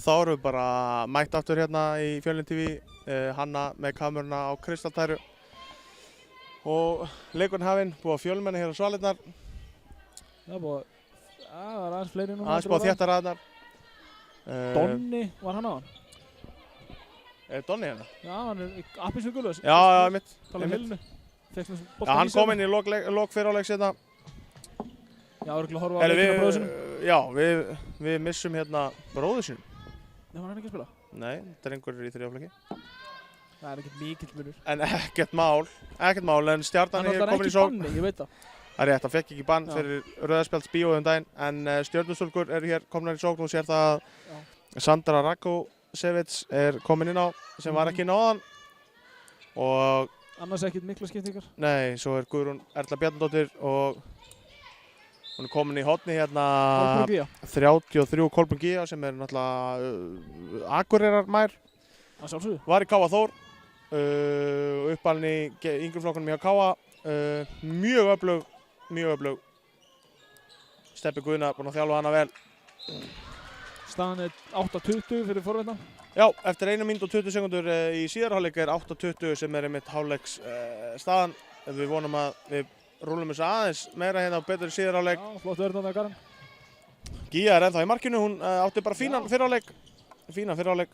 þá erum við bara mætt aftur hérna í Fjölnir TV, Hanna með kameruna á Kristaltæru og leikurinn hafinn, búið að fjölmenni hér á svalirnar. Það var aðeins fleiri núna. Aðeins búið að þétta raðnar. Donni, var hann á hann? Er Donni hérna? Já, hann er appisvíkulegs. Já, mitt. Tala um Hilnu. Já, hann kom inn í lok fyriráleiks hérna. Já, örugglega horfa á leikina bróður sinum. Já, við missum hérna bróður sinum. Nei, var hann ekki að spila? Nei, drengur í þriðjaflokki. Það er ekkert mikill munur. En ekkert mál, en Stjarnan er komin í sókn. Hann var ekki banni, ég veit það. Það er rétt, hann fekk ekki bann fyrir rauðarspjalds bíóið daginn, en Stjörnustúlkur eru hér komnar í sókn og sér það að Sandra Rakosevits er komin inn á, sem var ekki inn á áðan. Og annars ekkert mikla skiptingar. nei, svo er Guðrún Erla Bjarnadóttir og hún er komin í horni hérna Kolbrún Gía. 33 Kolbrún Gía sem er náttúrulega Akureyrarmær. Það sjálfsögðu. Var í Káa Þór, uppalinn í yngri flokkunum hjá Káa, mjög öflug. Steppi Guðna búinn að þjálfa hana vel. Staðan er 8:20 fyrir forveitna. Já, eftir 1 mínútu og 20 sekundur í síðara hálfleik er 8:20 sem er einmitt hálfleiks staðan. Við vonum að við rúlum þessu aðeins meira hérna á betur í síðara hálfleik. Já, flott vörn þarna Karin. Gía er ennþá í markinu, hún átti bara fínan fyrrháleik. Fínan fyrrháleik.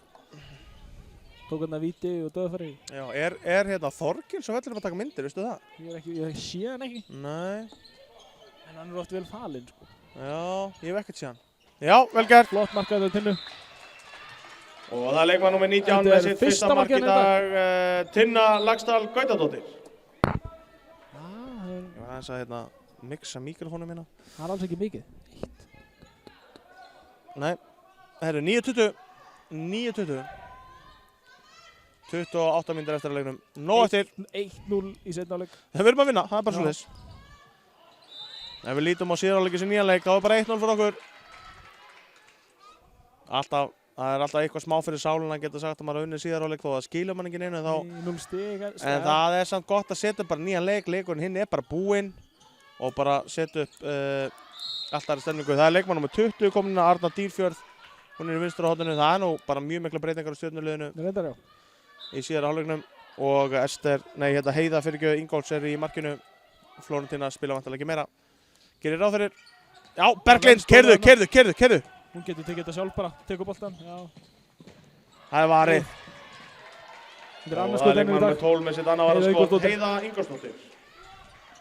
Tók hérna víti og döðfæri. Já, er hérna Þorgils og vellinum að taka myndir, veistu það? Ég sé hann ekki. Nei. En hann er oft vel falinn, sko. Já, ég hef ekkert séð hann. Já, vel gert. Flott markaður Tinnu. Og það er leikmann númer 19 Þetta með er sitt fyrsta fyrsta mark í markið hérna dag, Tinna Laxdal Gautadóttir. Já, Ég var aðeins að hérna mixa mikrofónum hérna. það er alls ekki mikið. Nei, það eru 9:20. 28 mínútur eftir að leiknum. Nóg eftir. 1-0 í seinna hálfleik. Það verðum að vinna, það er bara svoleiðis. Ef við lítum á síðarhálfleiki sem nýjan leik, þá er bara 1-0 fyrir okkur. Það er alltaf eitthvað smá fyrir sálinn að geta sagt að maður unnið síðarhálfleik þó að skilja mann ekki neinu þá. 0 stig. En það er samt gott að setja bara nýjan leik, leikurinn hinn er bara búinn og bara setja upp allt aðra stemningu. Það er leikmann nr. 20 komin að Arna Dýrfjörð. Hún er í vinstra horninu, það er nú bara mjög mikla breytingar á Stjörnuliðinu Reyndar, já. í síðara hálfleiknum og Heiða fyrirgjöf Ingólfs er í markinu. Florentína spila vantilega ekki meira. Gerir ráð fyrir. Já, Berglind, keyrðu. Hún getur tekið þetta sjálf bara, tekur boltan. Já. Það er varið. Þetta er Og annars það er skot ennur í leikmann dag. með 12 með sitt annað Heiða varaskot. Ingólfsdóttir. Heiða Ingólfsdóttir.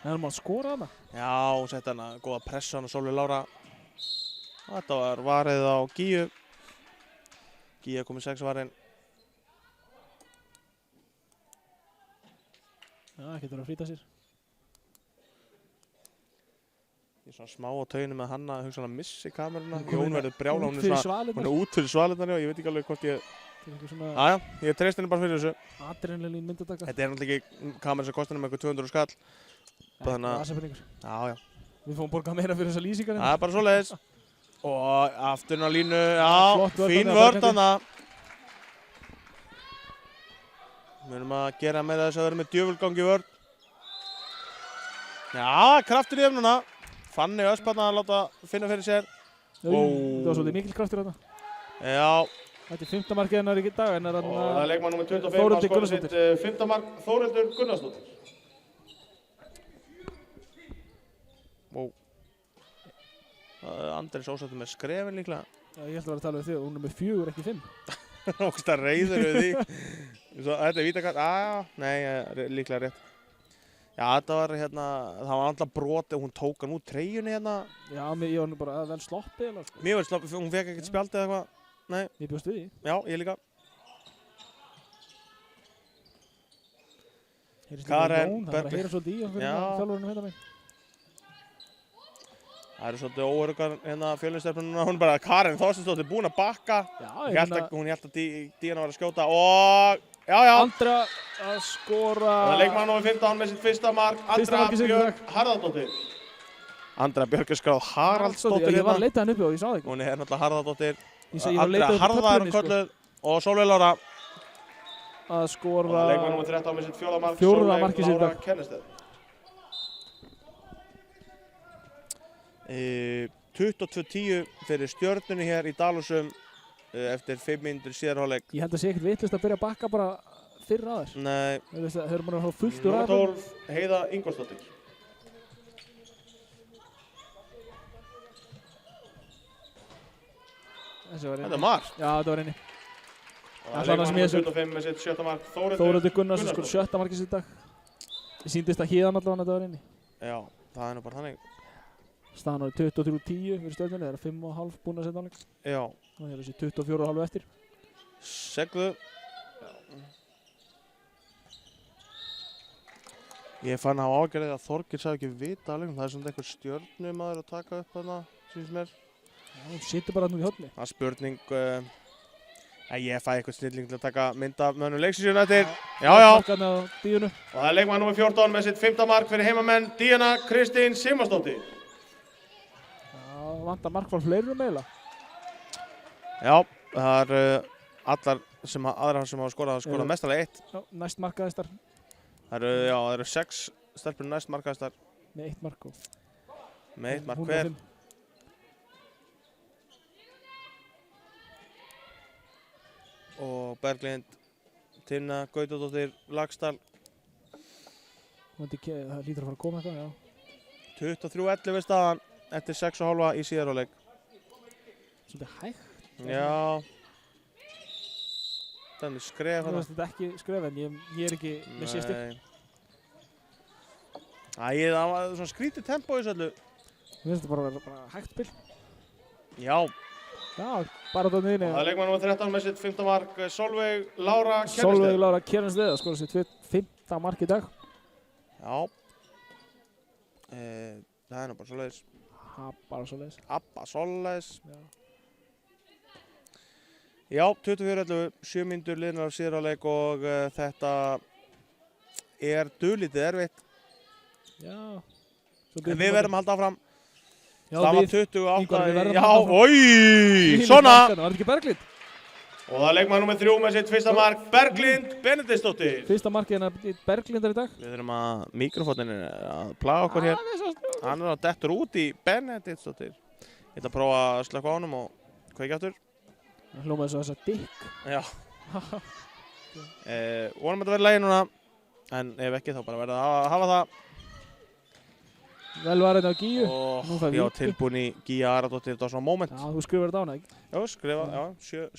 Það er maður að skora hana. Já, hún setti hana góða pressu hana Sólveig Lára. Þetta var varið á Gíu. Gíu kom í 6 varinn. Já, getur að flýta sér. Ég er svona smá á tauginu með Hanna að hugsa hann að missi kameruna. Hún er Jón verður brjála, hún Út fyrir er svalirnar. út fyrir svalirnar, já, ég veit ekki alveg hvort ég... Þetta er eitthvað svona Aja, ég treyst henni bara fyrir þessu. adrenalín myndataka. Þetta er náttúrulega ekki kamera sem kostar um eitthvað 200 skall. Þannig að, Aðsefningur. já. Við fáum borgað meira fyrir þessa lýsingar. Það er bara svoleiðis. Og afturinn á línu, Flott já, vörn fín þarna, vörn Berglindi. þarna. Við erum að gera meira þess að vera með djöfulgangi vörn. Já, kraftur í þeim núna. Fanny Ösparna að láta finna fyrir sér. Það var svolítið mikil kraftur þarna. Já, Þetta er 5. markið hennar í dag en er og það er leikmann nr. 25 Þórhildur að skora sitt Gunnarsdóttir. 5. mark, Þórhildur Gunnarsdóttir. Wow. Andris ósáttur með skrefin líklega. Já, ég held að vera að tala við því og hún er með 4, ekki 5. Ógst að reyður við því. Þetta er vítakast, nei, líklega rétt. Já, þetta var hérna, það var alltaf broti og hún tók hann úr treyjunni hérna. Já, ég var nú bara vel sloppið eða sko. Mér var sloppið, hún fekk ekkert spjaldið eða eitthvað. Nei, Ég bjóst við því. já, ég líka. Heyrist Karen Jón, það er að heyra svolítið í okkur Já. þjálfurinn hérna mig. Það eru svolítið óöruggar hérna Fjölnistelpur núna. Hún er bara, Karen Þorsteinsdóttir búin að bakka. Já, Hún hélt að Díana var að skjóta og... Já. Andra að skora. Það er leikmann nr. 15 með sitt fyrsta mark. Fyrsta Andra markið sitt í Björk dag. Harðardóttir. Andra Björk er skráð Haraldsdóttir Ég var að hérna. leita hann uppi og ég sá það ekki. Hún er náttúrulega Harðardóttir. Ég var að leita Andra uppi Harða er hún sko. kölluð og Sólveig Lára. Að Og skora. leikmann nr. 13 með sitt 4. mark. Fjórða markið sitt í Lára dag. Kennesteð. 22-10 fyrir Stjörnunni hér í Dalhúsum. eftir 5 mínútur síðar hálfleik. Ég held að sé ekkert vitlust að byrja að bakka bara fyrr að þér. Nei, Þeir eru bara að fá fullt úr númer aðeins. 12, Heiða Ingolsdóttir. Þessi var Þetta inni. er mark. Já, þetta var inni. Og Það er það er það sem leikmaður ég númer 25 með sitt 7. mark, Þórhildur Gunnarsson skor 7. markið sitt í dag. Ég sýndist að Héðan allavega þetta var inni. Já, það er nú bara þannig. Staðan var 23-10 fyrir Stjörnunni. Það er 5,5 búin að setja áleik. Já, Og það er þessi 24,5 eftir. segðu. Ég fann á ágjörðið að Þorgir sagði ekki vita alveg. Það er svona einhver stjörnumaður að taka upp þarna, syns mér. Já, hún situr bara nú í hodni. Það er spurning, ég fæ eitthvað snilling til að taka mynd af mönnum leiksins eftir. Já, já. Markarni á díunu. Og það er leikmaður númer 14 með sitt 5. mark fyrir heimamenn, Díana Kristín Sigmarsdóttir. Já, vantar mark frá fleirum eiginlega. Já, það er allar aðrar sem hafa skorað mestalega 1. Já, næst markaðistar Það eru 6 stelpur næst markaðistar með 1 mark og með 1 mark hún hver. og 5. Og Berglind, Tinna Gautadóttir, Laxdal. Það lítur að fara að koma eitthvað, já. 23-11 staðan eftir 6,5 í síðar hálfleik. Svolítið hægt. Já. Þannig skref Mér finnst þetta ekki skref en ég er ekki með síðstík. Það var svona skrítið tempó í þessu öllu. Mér finnst þetta bara hægt spil. Já. Já, bara þarna inni. Og það er leikmaður númer 13 með sitt 5. mark, Solveig Lára Kjernested. Solveig Lára Kjernested að skora sitt 5. mark í dag. Já. Það er nú bara svoleiðis. Bara svoleiðis. Abba svoleiðis. Já. Já, 24-11, 7 mínútur liðnar af síðar hálfleik og þetta er dulítið erfitt. Já. En við verðum að halda áfram. Já, Það var Ingvar, 28, við verðum já, að halda áfram. oi, svona! Var þetta ekki Berglind? Og það er leikmaður númer 3 með sitt 1. mark, Berglind Benediktsdóttir. Fyrsta markið hennar Berglindar í dag. Við þurfum að mikrofónin að plaga okkur hér. Hann er að dettur út í Benediktsdóttir. Ég ætla að prófa að slökka á honum og kveikja aftur. Það hljómaði svo þess að dikk. Já. Vonum þetta verið lægi núna, en ef ekki þá bara verða að hafa það. Vel var þetta á Gíu. Nú fær Já, víti. tilbúin í Gíja Aradóttir, þetta var svona moment. Já, þú skrifar þetta á hana, ekki? Já, skrifa, já,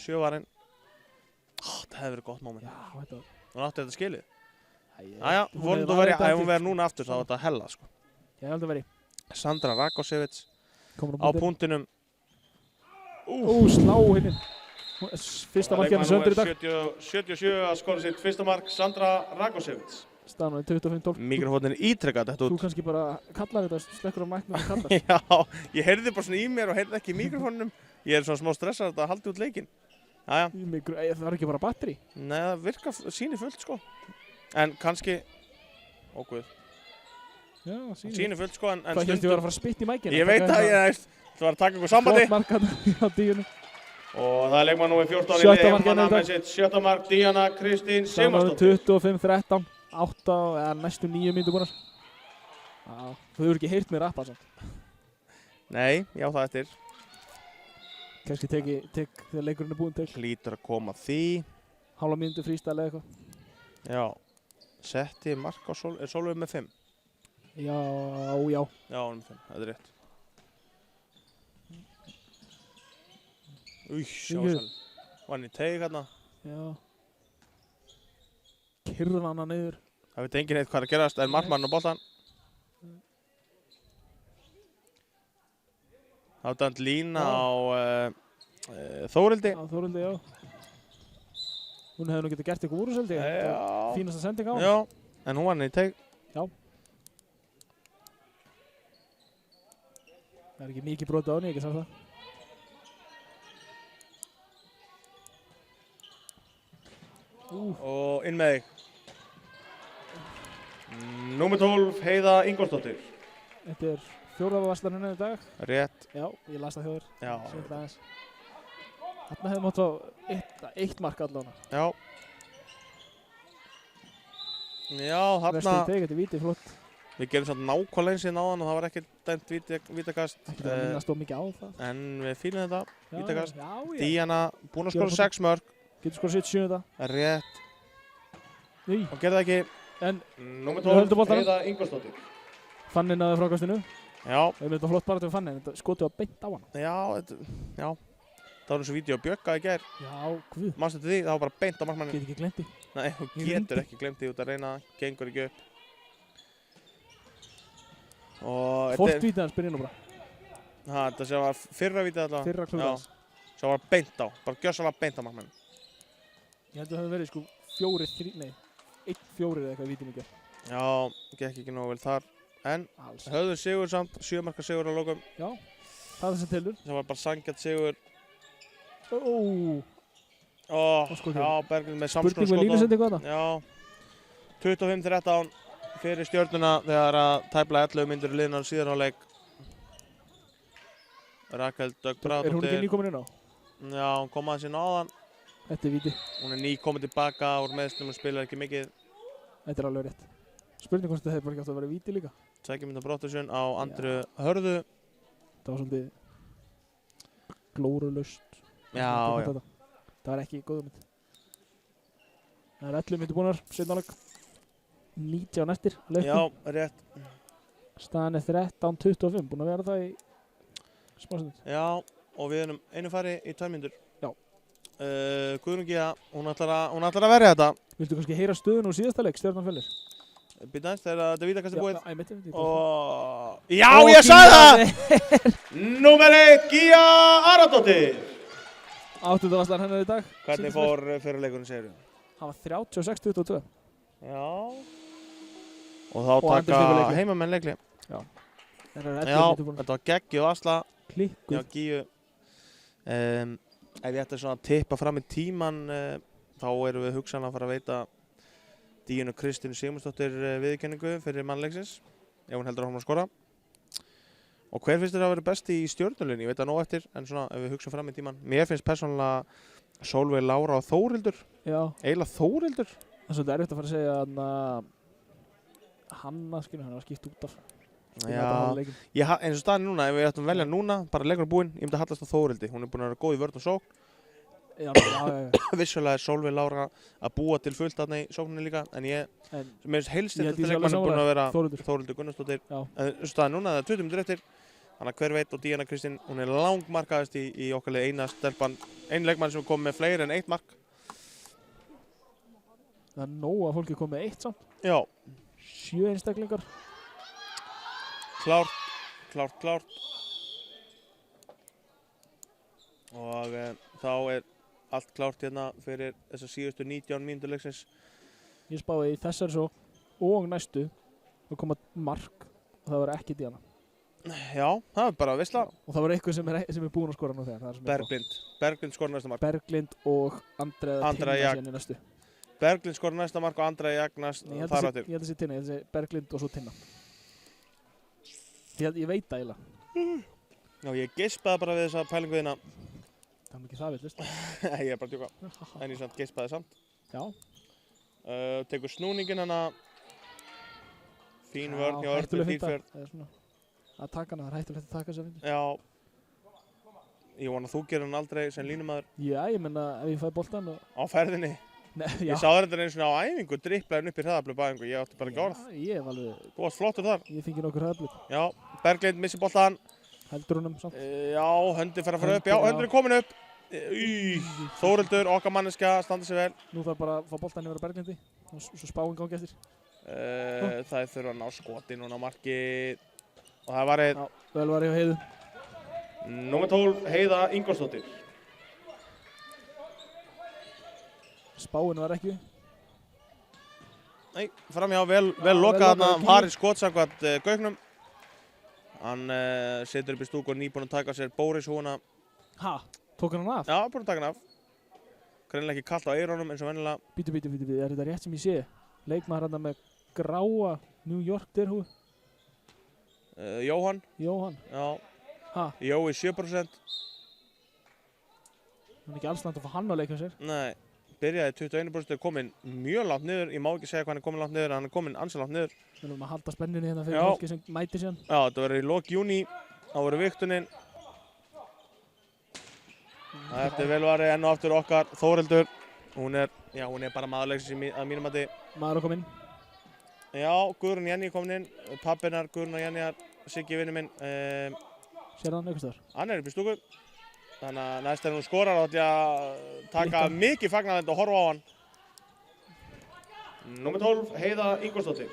7 varinn. Það hefði verið gott moment. Já, þetta var... Hún átti þetta skilið. Jæja, Vonandi að ef hún verið núna aftur þá er þetta hella, sko. Ég held að veri. Sandra Rakosevits Komur á punktinum. Slá henni. Fyrsta markið hennar Söndur í dag. 77 að skora sitt 1. mark, Sandra Rakosevits. Staðan var 25-12. Mikrofónin ítrekkað þetta Þú út. kannski bara kallar þetta, slekkur á mæknum og kallar. Já, ég heyrði bara svona í mér og heyrði ekki í mikrofóninum. Ég er svona smá stressað að þetta haldi út leikinn. Jæja. Það var ekki bara batteri. Nei, það virka sýni fullt, sko. En kannski... Ó, guð. Já, Sýni fullt, sko, en Hvað helst ég var að fara að spitta í mækina? Ég veit að ég var að taka ykkur sambandi. Flott mark á díunum. Og það er leikmann númer 14 í Sjötta liði mark heimamanna hennar í með sitt 7. mark, Díana Kristín Staðan var Sigmarsdóttir. 25-13. 8 eða næstu 9 mínútur búinnar. Já, þú hefur ekki heyrt mér rappa samt. Nei, já það eftir. Kannski tek þegar leikurinn er búinn til. Hlýtur að koma því. Hálfa mínútu frístæl eða eitthvað. Já. Setti mark á Solveig með 5. Já. Já, hann með 5, þetta er rétt. Sjáðsal. Vann í teig hérna. Já. Kyrðan hana niður. Það veit enginn eitt hvað er að gerast, en markmann á boltan. Það var dæmt lína á Þórildi. Já, Þórildi, já. Hún hefði nú getið gert eitthvað úr þessu held ég. Já. Fínasta sending á hann. Já, en hún vann í teig. Já. Það er ekki mikið brotið á henni, ekki sagt það. Og inn með þig. Númer 12, Heiða Ingolsdóttir. Þetta er 4. varslan henni í dag. Rétt. Já, ég las það hjá þér. Já. Sýndu aðeins. Þarna hefði mátt fá eitt mark allavega. Já. Já, Vestri þarna. í teig, þetta er vítið flott. Við gerum samt nákvæmlega eins í náðan og það var ekki dæmt vítakast. Ekki að minnast of mikið á það. En við fýlum þetta, vítakast. Já. Díana, búin að Gjöra skora 6 mörg. Getur skora 77. Rétt. Nei. Og gerði það ekki. En Númer Við höldum 12, boltanum. Heiða Ingvarsdóttir. Fannin aðeins frákastinu. Já, Við erum þetta flott bara til Fannin. Þetta skotið var beint á hann. já. Það var eins og vídeo á Bjögga í gær. Já, guð. Manstu til því, það var bara beint á markmannin. Get ekki glemt því. Nei, þú Ég getur reyndi. ekki glemt því út að reyna, gengur ekki upp. Og Hvort vítið hans byrja nú bara. þetta sem var fyrra vítið allavega. Fyrra klúðans. Sem var beint á, bara gjörsamlega beint á markmannin. Ég held að það hefði verið sko 1-4 eða eitthvað vítið mikið. Já, gekk ekki nógu vel þar. En Alls. höfðu sigur samt, 7 marka sigur á lokum. Já, það er þess að tilur. Það var bara sangjart sigur. Ó, skotið. Já, Berglind með spurning samskonar með línusendingu þetta. Já, 25-13 fyrir Stjörnuna þegar að tæplega 11 myndir liðnar síðan á leik. Rakel Dögg Er hún ekki Bráðdóttir. nýkomin inn á? Já, hún kom aðeins inn áðan. Þetta er víti. Hún er nýkomin tilbaka úr meðslum og spilar ekki mikið. Þetta er alveg rétt. Spurning hvort þetta hefði bara ekki átt að vera víti líka. 2 mynda brotthúsun á Andru Hörðu. Það var svolítið glórulaust. Já. Það var ekki góð mynd. Það er 11 myndir búnar, seinna áleik. 19 eftir, leiknum. Já, rétt. Staðan er 13-25, búin að vera það í smásundin. Já, og við erum einu fari í 2 myndur. Já. Guðrún Gíða, hún ætlar að verja þetta. Viltu kannski heyra stöðun úr síðasta leik, Stjarnan Fellir? Býta eins þegar þetta vítakast er búið. Já, ég mitt. Og... Já, ég sagði það! Númer 1, Gíja Aradóttir. 8. varslan hennar í dag. Hvernig fór fyrir leikurinn, segir þú? Það var 36-22. Já. Og þá Og Andri taka Stefán leikli. heimamenn leikli. Það er 11 Já, myndir búnar. þetta var geggjuð varsla. Já, Klikkuð. Gíu. Ef ég ætti svona að tippa fram í tíman, þá erum við hugsanlega að fara að veita Díunu Kristínu Sigmundsdóttir viðurkenningu fyrir mannleiksins. Ef hún heldur áfram að skora. Og hver finnst þér að vera best í Stjörnulinni? Ég veit það nóg eftir, en svona ef við hugsa fram í tíman. Mér finnst persónulega Sólveig Lára og Þórildur. Já, Eiginlega Þórildur. það er svolítið erfitt að fara að segja að Hanna, hann var skipt út af. Já, eins og staðan er núna, ef við ættum að velja núna, bara leikur er búinn, ég myndi að hallast á Þórildi. Hún er búin að vera góð í vörn og sókn. Já. Vissulega er Sólveig Lára að búa til fullt þarna í sókninni líka, en mér finnst heilstitt Ég að sé alveg leikmann er búin að vera Þórildur. Þórildur Gunnarsdóttir. Já. En eins og staðan núna, það er 20 minnur eftir, þannig að hver veit, og Díana Kristín, hún er langmarkaðist í okkar leið, einn leikmann sem kom með fleiri en 1 mark. Það er nóg að fólki kom með 1 samt. Já. 7 einstaklingar. Klárt. Og þá er allt klárt hérna fyrir þessar síðustu 19 mínútur leiksins. Ég spáði í þessari svo og næstu að koma mark og það var ekki Díana. Já, það er bara veistla. Og það var eitthvað sem er búinn að skora nú þegar. Berglind skora næsta mark. Berglind og Andrea Tinna síðan í næstu. Berglind skora næsta mark og Andrea Jagnast þar áttir. Ég held að sé Tinna, ég held að sé Berglind og svo Tinna. Ég veit það eiginlega. Já, ég geispaði bara við þessa pælingu þína. Það er ekki það villist. Nei, ég er bara að djóka. En ég geispaði samt. Já. Tekur snúningin hana. Fín vörn hjá Örnu Dýrfjörð. Að taka hana, það er hættulegt að taka þessa vindu. Já. Ég vona að þú gerir hann aldrei sem línumaður. Já, ég menna ef ég fæ boltan og... Á ferðinni. Nei, já. Ég sá þetta eins og á æfingu, drippla henn upp í hraðablöðbæðingu. Ég átti bara ekki orð. Já, ég hef alveg... Þú varst flottur þar. Ég fengi nokkur hraðablöð. Já, Berglind missi boltan. Heldur honum samt. Já, höndin fer að fara upp. Já, höndin er komin upp. Þórildur, okkar manneskja, standa sig vel. Nú þarf bara að fá boltan yfir að Berglindi. Svo spáinn gangi eftir. Það þurfa að ná skoti núna á markið. Og það var einn. Já, vel var ég á Heiðu. Númer 12, Heiða Ingvarsdóttir. Spáinn var ekki. Nei, framhjá, vel lokað þarna. Harri skot samkvæmt Gaugnum. Hann setur upp í stúku og nýbúinn að taka sér Bóris húna. Ha? Tók hann af? Já, búinn að taka hann af. Greinilega ekki kalt á eyrunum eins og venjulega. Bítu, er þetta rétt sem ég sé? Leikmaður hann með gráa New York derhúi. Jóhann. Já. Ha? Jói 7%. Það er ekki alls langt að fá hann að leika sér. Nei. byrjaði 21%, kominn mjög langt niður. Ég má ekki segja hvað hann kominn langt niður, hann kominn ansi langt niður. Við erum að halda spennunni hérna fyrir Já. fólki sem mætir síðan. Já, þetta verður í lok júní, þá verður vigtunin. Það eftir velvari enn og aftur okkar Þórhildur. Hún er bara maðurleiksins að mínum mati. Maður að koma inn. Já, Guðrún Jenny komin inn, pappinnar, Guðrún og Jennyar, Siggi vinur minn. Sér hann einhvers staðar? Hann er upp í stúku. Þannig að næst þegar hún skorar þá ætla ég að taka mikið fagnaðandi og horfa á hann. Númer 12, Heiða Ingólfsdóttir.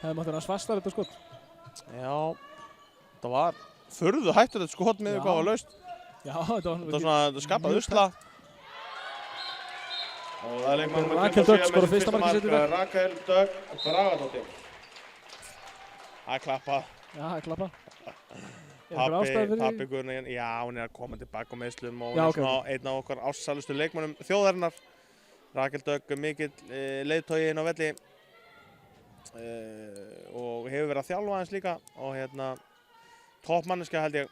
Hefði mátt vera svastar þetta skot. Já, það var furðu hættulegt skot með Já. hvað var laust. Já, þetta Það var skapað usla. Og það er leikmaður númer Rakel 27 Dögg skorar með sitt fyrsta markið sitt í dag. Rakel Dögg Bragadóttir. Það er klappað. Já, það er klappa. Er einhver ástæða fyrir Pappi Guðrún Jenny, já, hún er að koma tilbaka á meiðslum og hún Já, er ok. svona einn af okkar ástsælustu leikmönnum þjóðarinnar. Rakel Dögg mikill leiðtogi inn á velli og hefur verið að þjálfa aðeins líka og toppmanneskja held ég.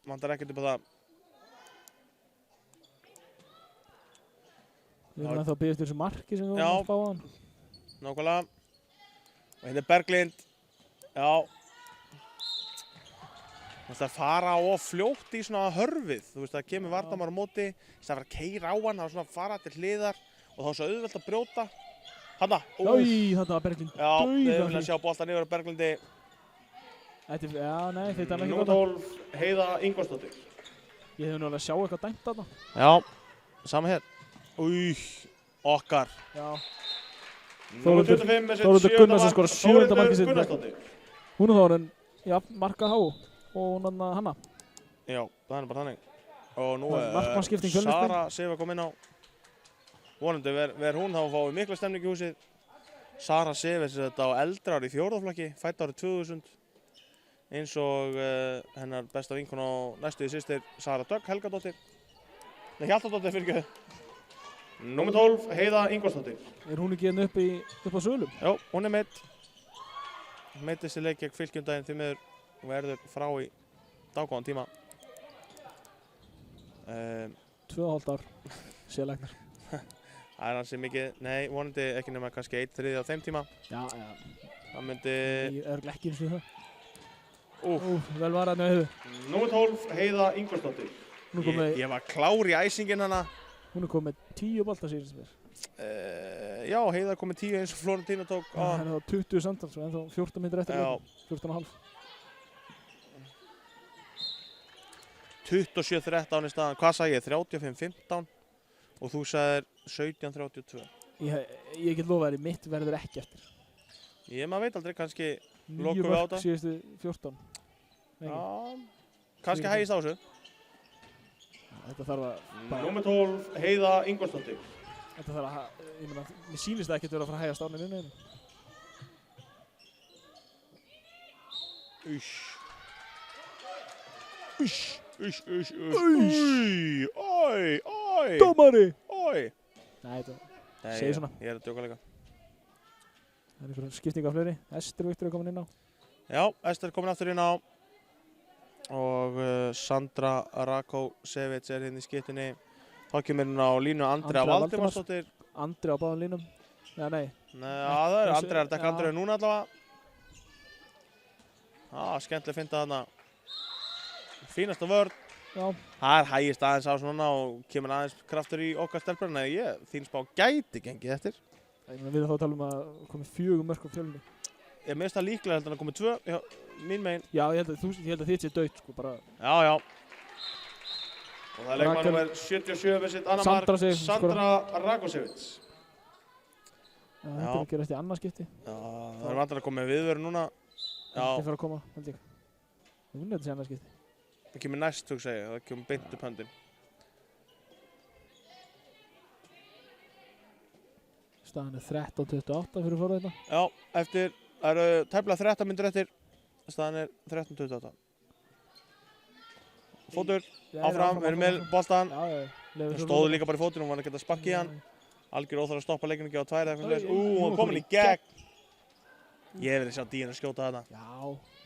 Vantar ekkert upp á það. Við erum ennþá að byggja eftir þessu marki sem þú Já. varum að spá á hann. Nákvæmlega. Og hérna er Berglind. Já. Það fara of fljótt í svona hörfið. Þú veist, það kemur varnarmaður á móti, það fara að keyra á hann, það er svona að fara til hliðar og þá er svo auðvelt að brjóta. Hanna. Í, þetta var Berglind. Já, við viljum sjá boltan yfir á Berglindi. Já, nei, þetta er ekki Númer gott. 12, Heiða Ingólfsdóttir. Ég hef nú alveg að sjá eitthvað dæmt þarna. Já, sama hér. Okkar. Já. Númer 25 með sitt Þórhildur Gunnarsson skorar sjöunda markið sitt í dag. Gunnarsdóttir. Hún er þá orðin, já, markað há og hún hanna. Já, það er bara þannig. Og nú Það er markmannsskipting Fjölnismenn. Sara Sif að koma inn á. Vonandi ver hún, þá fáum við mikla stemning í húsið. Sara Sif er þetta á eldra ári í fjórðaflokki, fædd árið 2000. Eins og hennar besta vinkona og næstuði systir Sara Dögg Helgadóttir. Nei, Hjaltadóttir fyrir ekki. Númer 12, Heiða Ingólfsdóttir. Er hún ekki hérna upp á sölum? Já, hún er meidd. Meiddist í leik gegn Fylkjum því miður og verður frá í dágóðan tíma. 2,5 ár, sérleiknar. Það er hansi mikið, nei, vonandi ekki nema kannski 1/3 á þeim tíma. Já. Það myndi... Ég er ekki eins og það. Úf. Vel var að nöðu. Númer 12, Heiða Ingólfsdóttir. Ég var klár í æsingin hana. Hún er komið 10 bolta síðan sem er. Já, Heiða komið 10 eins og Florentína tók á Það hann. er þá 20 samtals, en þá 14 myndir eftir Já. leikum. 14,5. 27-13 í staðan. Hvað sagði ég? 35-15 og þú sagðir 17-32. Ég get lofað þér, mitt verður ekki eftir. Maður veit aldrei, kannski 9 lokum við á mörk þetta. síðustu 14. Kannski hægist á þessu. Þetta þarf að... Númer 12, Heiða Ingólfsdóttir. Þetta þarf að... Ég meina, mér sýnist það ekkert vera að fara að hægast á neinu. Dómari! Nei, þetta... Segir svona. Ég er að djóka líka. Það er einhverjum skipting af fleiri. Ester Viktor er komin inn á. Já, Ester er komin aftur inn á. Og Sandra Rakosevic er hérna í skiptinni. Þá kemur hérna á línu Andrea Valdimarsdóttir. Andrea á báðum línum. Já, nei. Nei, það er Andrea að dekka Andrea núna allavega. Skemmtileg finta þarna. Fínasta vörn. Já. Það er hægist aðeins á svona og kemur aðeins kraftur í okkar stelpur. Nei, þín spá gæti gengið eftir. Við erum þá að tala um að komið 4 mörk á Fjölni. Ég minnst það líklega heldur en að komið 2. Já, mín megin. Já, ég held að þitt sé dautt, sko, bara... Já. Og það er leikmaður númer 77 við sitt annar mark, Sandra Rakosevic. Já, þetta er að gera eftir annað skipti. Já, það er vantar að koma með viðvörun núna. Já. Það er fyrir að koma, held ég. Það er þetta sé annað skipti. Það kemur næst, hugsa ég. Það kemur beint upp höndin. Staðan er 13-28 fyrir forðaðina. Já, það eru tæplega 13 myndir eftir. Staðan er 13-28. Fótur, áfram, við erum með boltan. Það stóðu líka bara í fótinn, hún var að geta sparkið í hann. Algjör óþarf að stoppa leikinn, ekki á 2 eða eitthvað. Hún komin í gegn. Ég hef verið að sjá Díana skjóta þarna. Já,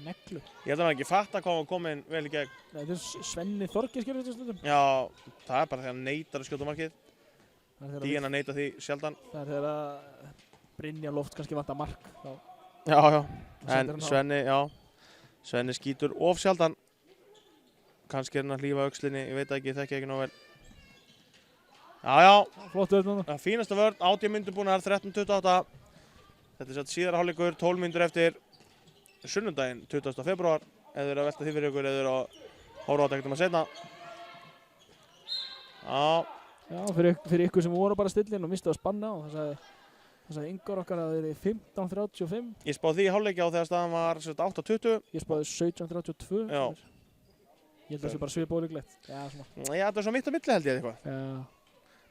neglu. Ég held að hann ekki fatta hvað hann komin vel í gegn. Nei, þetta er Svenni Þorgeirs gerir þetta stundum. Já, það er bara þegar hann neitar að skjóta markið. Díana neita því sjaldan. Það er þegar Brynjar Loft kannski vantar mark. Þá Já, já. sendir En hann á. Svenni skýtur of sjaldan. Kannski er hann að hlífa öxlinni, ég veit ekki, þekki ekki nóg vel. Já, já. Flott vörn núna. Það fínasta vörn, 80 mínútur búnar, 13:28. Þetta er satt síðara hálfleikur, 12 mínútur eftir sunnudaginn, 20. febrúar. Ef þið eru að velta því fyrir ykkur, ef þið eru að horfa á þetta ekkert um að setna. Já. Já, fyrir ykkur sem voru bara stillin og mistu að spanna og það sagði Ingar okkar að það er 15:35. Ég spáði því í hálfleiki á þegar staðan var 8:20. Ég spáði 17:32. Já. Ég held að það sé bara svipað ólíklegt. Já, svona. Já, það er svona mitt á milli held ég eitthvað. Já.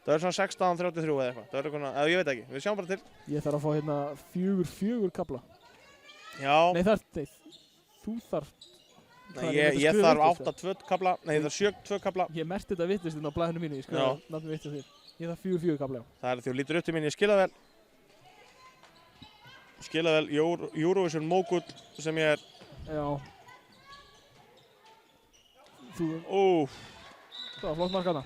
Það er svona 16:33 eða eitthvað. Það er eitthvað, eða ég veit ekki, við sjáum bara til. Ég þarf að fá hérna 4 kabla. Já. Nei, þú þarf. Nei, ég þarf 8-2 kabla, nei ég þarf 7-2 kabla. Ég merti þetta vittlust inn á blaðinu mínu, ég skrifaði nafnum vitt á þér. Ég þarf 4 kabla, já. Það er því þú lítur upp til mín, ég skila vel. Skila vel Eurovision mógull sem ég er. Já. Það var flott mark hana.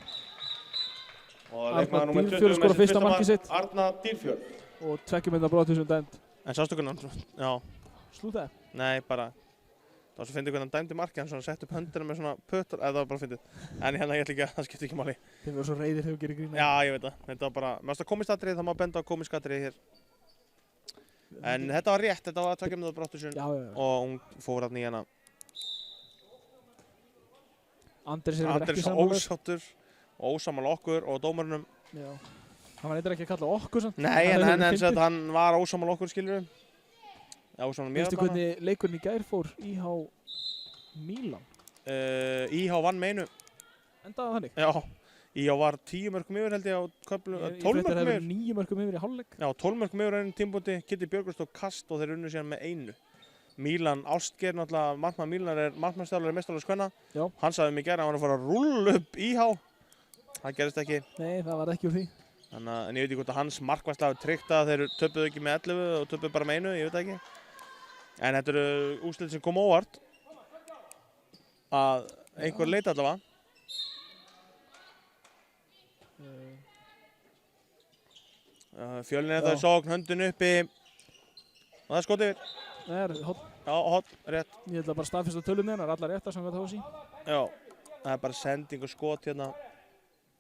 Og leikmaður Arnar númer 20 Dýrfjörð skorar fyrsta markið sitt. Arnar Dýrfjörð. Og 2 mynda brotið sem dæmt. En sástu hvernig hann, já. Slútaði? Nei, bara. Það var svo fyndið hvernig hann dæmdi markið, hann svona sett upp höndina með svona puttur, eða það var bara fyndið. En hérna ég ætla ekki að, það skiptir ekki máli. Þeir voru svo reiðir þegar þú gerir grín. Já, ég veit það. Þetta var bara, mér finnst það komist atriði, það má benda á komist atriði hér. En þetta var rétt, þetta var 2 mínútur brotið Já. og hún fór þarna í hana. Andris er Andris ekki sammála. ósáttur og ósammála okkur og dómarunum. Já. Hann var eitthvað ekki að kalla okkur samt. Nei, en hann var ósammála okkur, skilur við. Já, ósammála mér. Veistu hvernig leikurinn í gær fór IH Mílan? IH vann með einu. Endaði þannig? Já, IH var 10 mörgum yfir held ég á köflu, 12 mörgum yfir. 9 mörgum yfir í hálfleik. Já, 12 mörgum yfir á einu tímabúti, Kitty Björgvist og Kast og þeir unnu síðan með einu. Mílan, Ástgeir náttúrulega, markmann Mílan er markmannstjálfari meistaraflokks kvenna. Já. Hann sagði mig í gær að hann var að fara að rúlla upp IH. Það gerist ekki. Nei, það var ekki úr því. En ég veit ekki hvort að hans markvarsla hafi tryggt að þeir töpuðu ekki með 11 og töpuðu bara með einu, ég veit ekki. En þetta eru úrslit sem kom óvart. Að einhver leita allavega. Fjölnir er það í sókn, höndin uppi. Og það er skotið yfir. Það er hotn. Já, hotn, rétt. Ég ætla bara að staðfesta tölunni hennar, allar réttar samkvæmt HSÍ. Já, það er bara sending og skot hérna.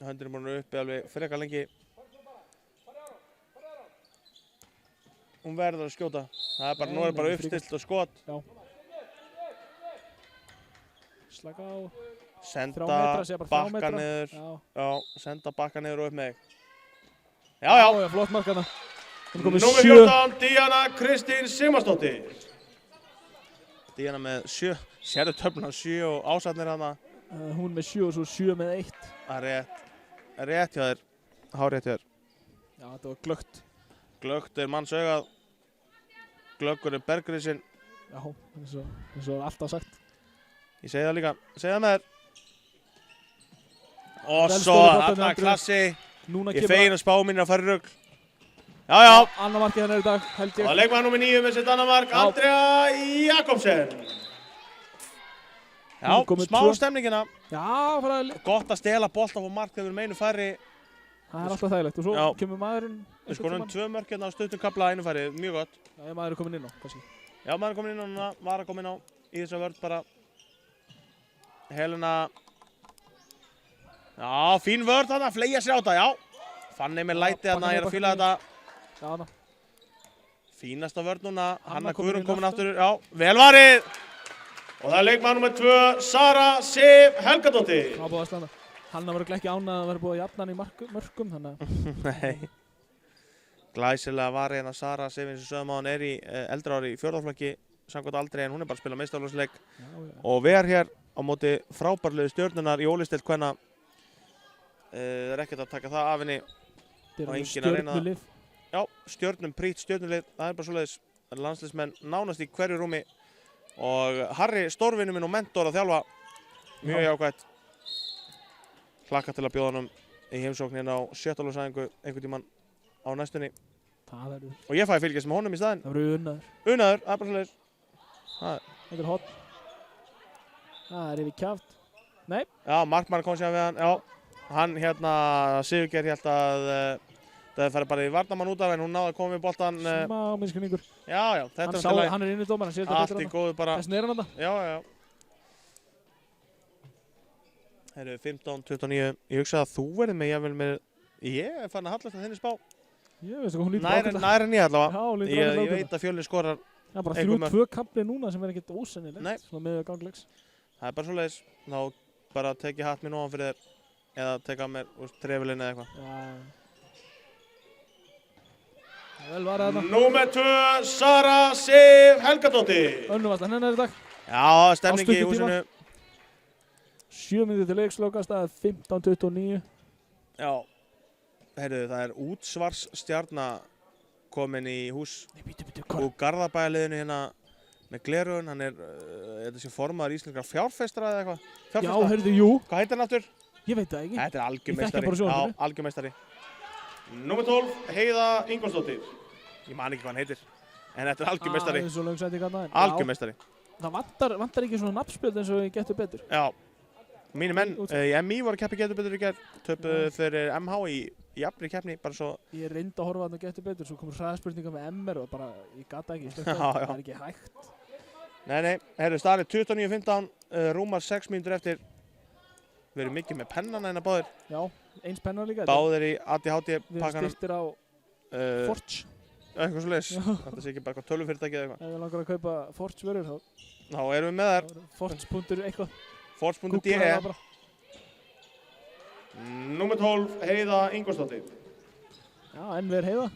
Höndin er búin uppi alveg frekar lengi. Hún verður að skjóta. Það er bara, nú er bara uppstilt og skot. Já. Slaka á. Senda 3 metra, segja bara 3 bakka metra. niður. Já. Já, senda bakka niður og upp með þig. Já, já. Já, flott mark hana. Númer 14, Díana Kristín Sigmarsdóttir. Díana með 7. Sérðu töfluna 7 og ásatnir hana. Hún með 7 og svo 7 með 1. Það er rétt. Rétt hjá þér. Hárrétt hjá þér. Já, þetta var glöggt. Glöggt er manns augað. Glöggur er bergrisinn. Já, eins og alltaf sagt. Ég segi það líka. Segi það með þér. Og Vel svo stóru boltarnir, þarna Andri. klassi. Núna Ég kemur fegin að spá mín að fara í rugl. Já, já. Annar markið hennar í dag, held Og ég. leikmaður númer 9 með sitt annar mark, Já. Andrea Jakobsen. Já, Nú komið smá 2. stemningina. Já, fara að... Gott að stela bolta á mark þegar við erum einu færri. Það er alltaf þægilegt. Og svo Já. kemur maðurinn... Við skorum 2 mörk hérna á stuttum kafla einu færri, mjög gott. Já, maður er komin inn á, kannski. Já, maður er komin inn á núna, var að koma inn á í þessa vörð bara. Helena. Já, fín vörð þarna, fleygja sér á þetta, já. Fanney með læti þarna, ég er að fíla þetta. Já, hana. Fínasta vörð núna, Hanna komin Guðrún inn komin aftur. aftur, já, vel varið. Og það er leikmaður númer 2, Sara Sif Helgadóttir. Ábúið að standa. Hanna var ekki ánað að vera búið að jafna hann í mörkum, þannig að... Nei. Glæsilega var hérna Sara Sif eins og sögum á hann er í eldra ári í fjórðaflokki samkvæmt aldrei en hún er bara að spila meistaraflokksleik og ver hér á móti frábærlegu stjörnunar í ólisteild kvenna. Það er ekkert að taka það af henni. Þetta Og er enginn að reyna það. stjörnulið. Já, stjörnum, prýtt stjörnulið, það er bara svoleiðis. Landsliðsmenn nánast í hverju rúmi og Harry, stórvinur minn og mentor að þjálfa, mjög jákvætt. Hlakka til að bjóða honum í heimsóknin á sjöttalóðsæðingu einhvern tímann á næstunni. Það verður... Og ég fæ að fylgjast með honum í staðinn. Það verður unnaður. Unaður, það er bara svoleiðis. Þetta er hot. Það er yfir kjáft. Nei. Já, markmann kom síðan við hann, já. hann hérna, Sigurgeir hélt að það færi bara í varnamann út af en hún náði að koma við boltan. Smá miskunningur. Já, þetta Hann er sá til að lagi. hann er inn í dómar, hann sér þetta Allt í góðu bara. Þess vegna er hann þetta. Já. Herru, 15-29. Ég hugsa að þú verður með jafnvel með... Ég er fann að hallast að þinni spá. Ég veist ekki, hún lítur Nær en ég allavega. Já, hún lítur Ég veit að Fjölnir skorar. Það er bara einhver 3-2 kapli núna sem er ekkert ósennilegt. Nei. Svona með gangleiks. Það er bara svoleiðis. Þá bara tek ég hatt mér ofan fyrir þér. Eða teka mér trefilinn eða eitthvað. Vel var það. Númer 2, Sara Sif Helgadóttir. Önnumvastan hennar í dag. Já, stemningi í Á stuttum húsinu. 7 mínútur til leiksloka, staðið 15-29. Já. Heyrðu, það er útsvarsstjarna komin í hús. Nei, býtu, Og Garðabæjarliðinu hérna með gleraugun. Hann er, þetta sé formaður íslenskra fjárfestra eða eitthvað. Já, Fjárfestra. heyrðu, jú. Hvað heitir hann aftur? Ég veit það ekki. Þetta er Ég algjörmeistari. þekki bara sjónvarpinu. Já, algjörmeistari. Númer 12, Heiða Ingvarsdóttir. Ég man ekki hvað hann heitir. En þetta er algjörmeistari. Það er svo löng setting þarna. Algjörmeistari. Það vantar ekki svona nafnspjöld eins og Getur betur. Já. Mínir menn í MI voru að keppa Getur betur í gerð. Töpuðu fyrir MH í jafnri keppni. Bara svo... Ég reyndi að horfa þarna á Getur betur, svo komur hraðspurningar með MR og bara, ég gata ekki. Já, já. Það er ekki hægt. Nei. Herru, staðið 29-15. Rúmar 6 mínútur eftir. Við erum mikið með pennana hérna báðir. Já, eins penna líka. Báðir í ADHD Við erum pakkanum. styrtir á Forge. Eitthvað svo leiðis. Já. Þetta sé ekki bara eitthvað tölvufyrirtæki eða eitthvað. Ef við langar að kaupa Forge vörur, Þá erum við með þær. Forge.eitthvað. Forge.de. Googlaðu það bara. Númer 12, Heiða Ingvarsdóttir. Já, en við Heiða.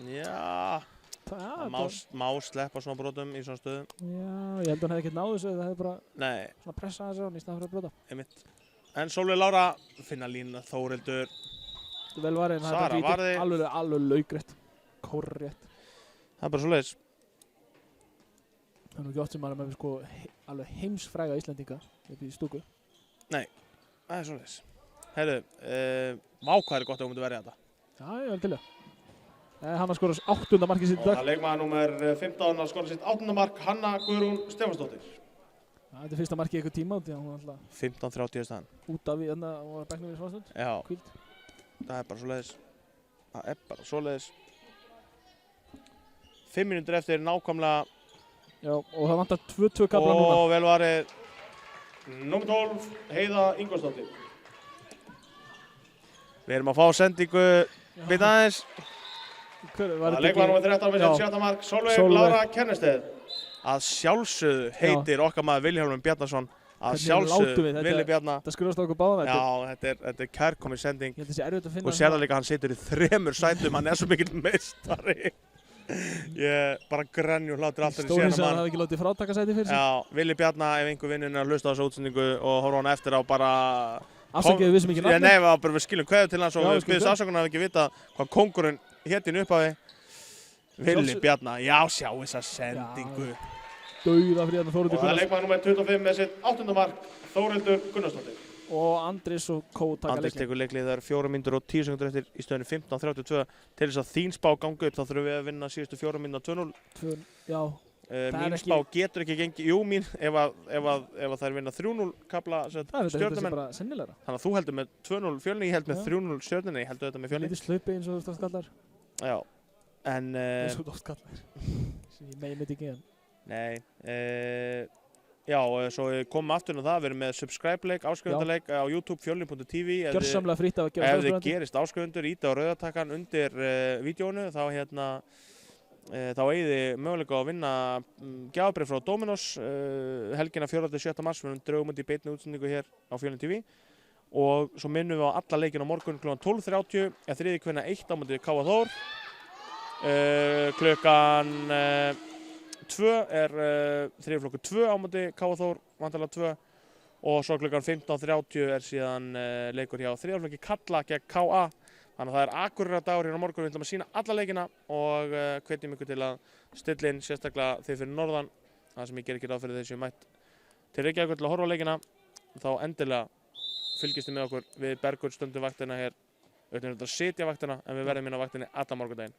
Já, Það má sleppa svona brotum í svona stöðum. Já, ég held að hann hefði ekkert náðu þessu, það hefði bara Nei, svona pressað þessu á hann í staðan fyrir að brota. einmitt. En Sólveig Lára, Finna Lína, Þórildur. Þetta er vel varinn, það Sara er bara varði. alveg laugrétt. Kórrétt. Það er bara svoleiðis. Það er nú ekki oft sem maður er með sko alveg heimsfræga Íslendinga upp í stúku. Það er svoleiðis. Heyrðu, hvað er gott að þú myndir verja þetta. Já, ég vel til það. Hann að skora 8. markið sitt í Og dag. það leikmaður númer 15 að skora sitt 8. mark, Hanna Guðrún Stefansdóttir. Þetta er fyrsta markið í eitthvað tíma, því að hún var alltaf 15:30 staðan. út af í þarna og var bekknum í smástund. Já, Hvíld. það er bara svoleiðis. 5 mínútur eftir nákvæmlega. Já, og það vantar 2-2 kapla núna. Og vel varið. Númer 12, Heiða Ingvarsdóttir. Við erum að fá sendingu við aðeins. Var Það leikmaður númer 13 með Já. sitt 7. mark, Sólveig Sólveig. Lára Kennesteð. Að sjálfsögðu heitir okkar maður Vilhjálmur Bjarnason. Að Hvernig sjálfsögðu látum við þetta? Vili Bjarna. Það skurðast á okkur báða Já, þetta. þetta er kærkomin sending. Ég held að það sé erfitt að finna. Og sér það líka að hann situr í 3 sætum, hann er svo mikill meistari. Ég bara grenju hlátur alltaf í Stórin sér sem hann mann. hafði ekki látið frátakasæti fyrir sig. Já, Vili Bjarna, ef einhver vinnur er að hlusta á þessu útsendingu og horfa á hann eftir á bara... Afsakið við vissum ekki nafni. Nei, við skilum kveðu til hans og Já, við við skilum byrjum afsökunar að við ekki vita hvað kóngurinn hétinn upphafi. Vili Bjarna, já, sjá þessa sendingu. Dauða fyrir hann Og Þórildur það er Gunnars. leikmaður númer 25 með sitt 8. mark, Þórildur Gunnarsdóttir. Og Andris og Kó taka Andris leikinn. tekur leiklið, það er 4 mínútur og 10 sekundur eftir í stöðunni 15:32. Til þess að þín spá gangi upp þá þurfum við að vinna síðustu 4 mínútur 2-0. Já, Það er Mín ekki- spá getur ekki gengið, jú mín, ef þær vinna 3-0 kapla það er þetta heldur sér stjörnumenn. bara sennilegra. Þannig að þú heldur með 2-0 Fjölni, ég held með Já. 3-0 stjörnunni, ég heldur þetta með Fjölni. Lítið slaupi eins og þú stafst kallar. Já, en Eins og þú stafst kallar. Ég megi mitt ekki en. nei, já, svo komum aftur á það, við erum með subscribe-leik, áskrifundaleik á YouTube, fjölni.tv. Gjörsamlega fritt af að gera Ef þið stafskrifandi. gerist áskrifendur, íta á rauðartakkan undir vídjónu, þá þá eigið þið möguleika á að vinna gjafabréf frá Dominos helgina 4.-7. mars, við erum draugum undir beinni útsendingu hér á Fjölni TV. Og svo minnum við á alla leikina á morgun kl. 12:30, þriðji kvenna 1 á móti K.A. Þór. Klukkan 2 er þriðji flokkur 2 á móti K.A. Þór, vantarlega 2. Og svo klukkan 15:30 er síðan leikur hjá þriðja flokki Kalla gegn K.A. Þannig að það er Akureyrardagur hérna á morgun, við ætlum að sýna alla leikina og hvetjum ykkur til að stilla inn sérstaklega þið fyrir norðan, það sem ég ger ekki ráð fyrir þessu mætt til Reykjavíkur til að horfa á leikina. Þá endilega fylgist þið með okkur, við Bergur stundum vaktina hér, við ætlum að sitja vaktina en við verðum inn á vaktinni alla morgundaginn.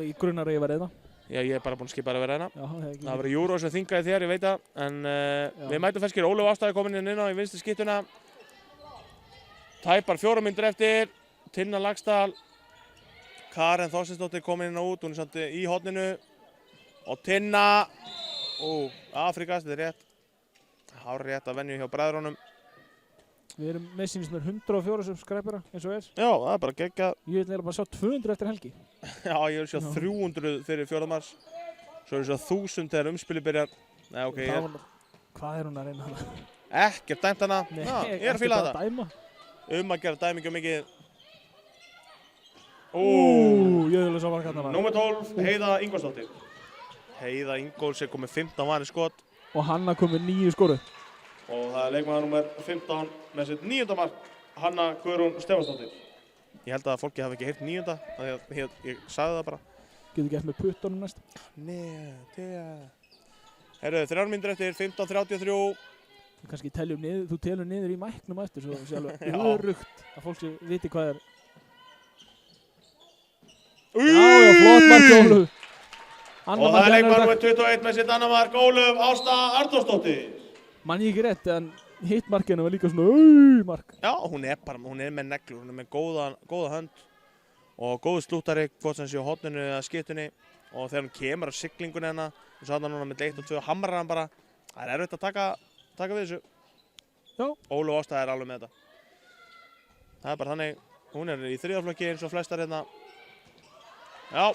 Í grunnar ég var reyða. Já, ég er bara búinn að skipa að vera hérna. Já, það er ekki. Það verður Júró sem þingaði þér, ég veit það. En við mætum ferskir. Ólöf Ástæði komin inn á í vinstri skyttuna. Tæpar 4 mínútur eftir. Tinna Laxdal. Karen Þorsteinsdóttir komin inn og út. Hún er samt í horninu. Og Tinna. Afrikast, þetta er rétt. Hár rétt að venju hjá bræðrunum. Við erum með sínist með 104 subscribera eins og er. Já, það er bara geggjað. Ég vil bara sjá 200 eftir helgi. Já, ég vil sjá 300 fyrir 4. mars. Svo vil sjá 1000 þegar umspili byrjar. Nei, ok, Hvað er hún að reyna hana? ekkert dæmt hana. Nei, Já, ég er að fíla þetta. Dæma. Að gera dæmi ekki mikið. Jöðulega svo var kannan. Númer 12, Heiða Ingólfsdóttir. Heiða Ingóls er komið 15 vanir skot. Og Hanna kom með 9 skoru. Og það er leikmaður númer 15 með sitt 9. mark, Hanna Guðrún Stefansdóttir. Ég held að fólki hafi ekki heyrt 9. Þannig að ég sagði það bara. Getur gett með puttunum næst. Herru, 3 mínútur eftir, 15:33. Kannski þú telur niður í mæknum eftir svo sé alveg Já. örugt að fólk sé viti hvað er. Já, flott mark Ólöf. Og það er leikmaður númer 21 með sitt annað mark, Ólöf Ásta Arnórsdóttir. Man ég ekki rétt, en hittmarkinu var líka svona mark. Já, hún er með neglur, hún er með góða hönd og góðu slúttari, hvort sem sé á horninu eða skiptunni. Og þegar hún kemur á siglingunni hennar, og svo hann núna með 1 og 2 hamrar hann bara. Það er erfitt að taka við þessu. Já. Ólöf Ásta er alveg með þetta. Það er bara þannig, hún er í 3. flokki eins og flestar hérna. Já.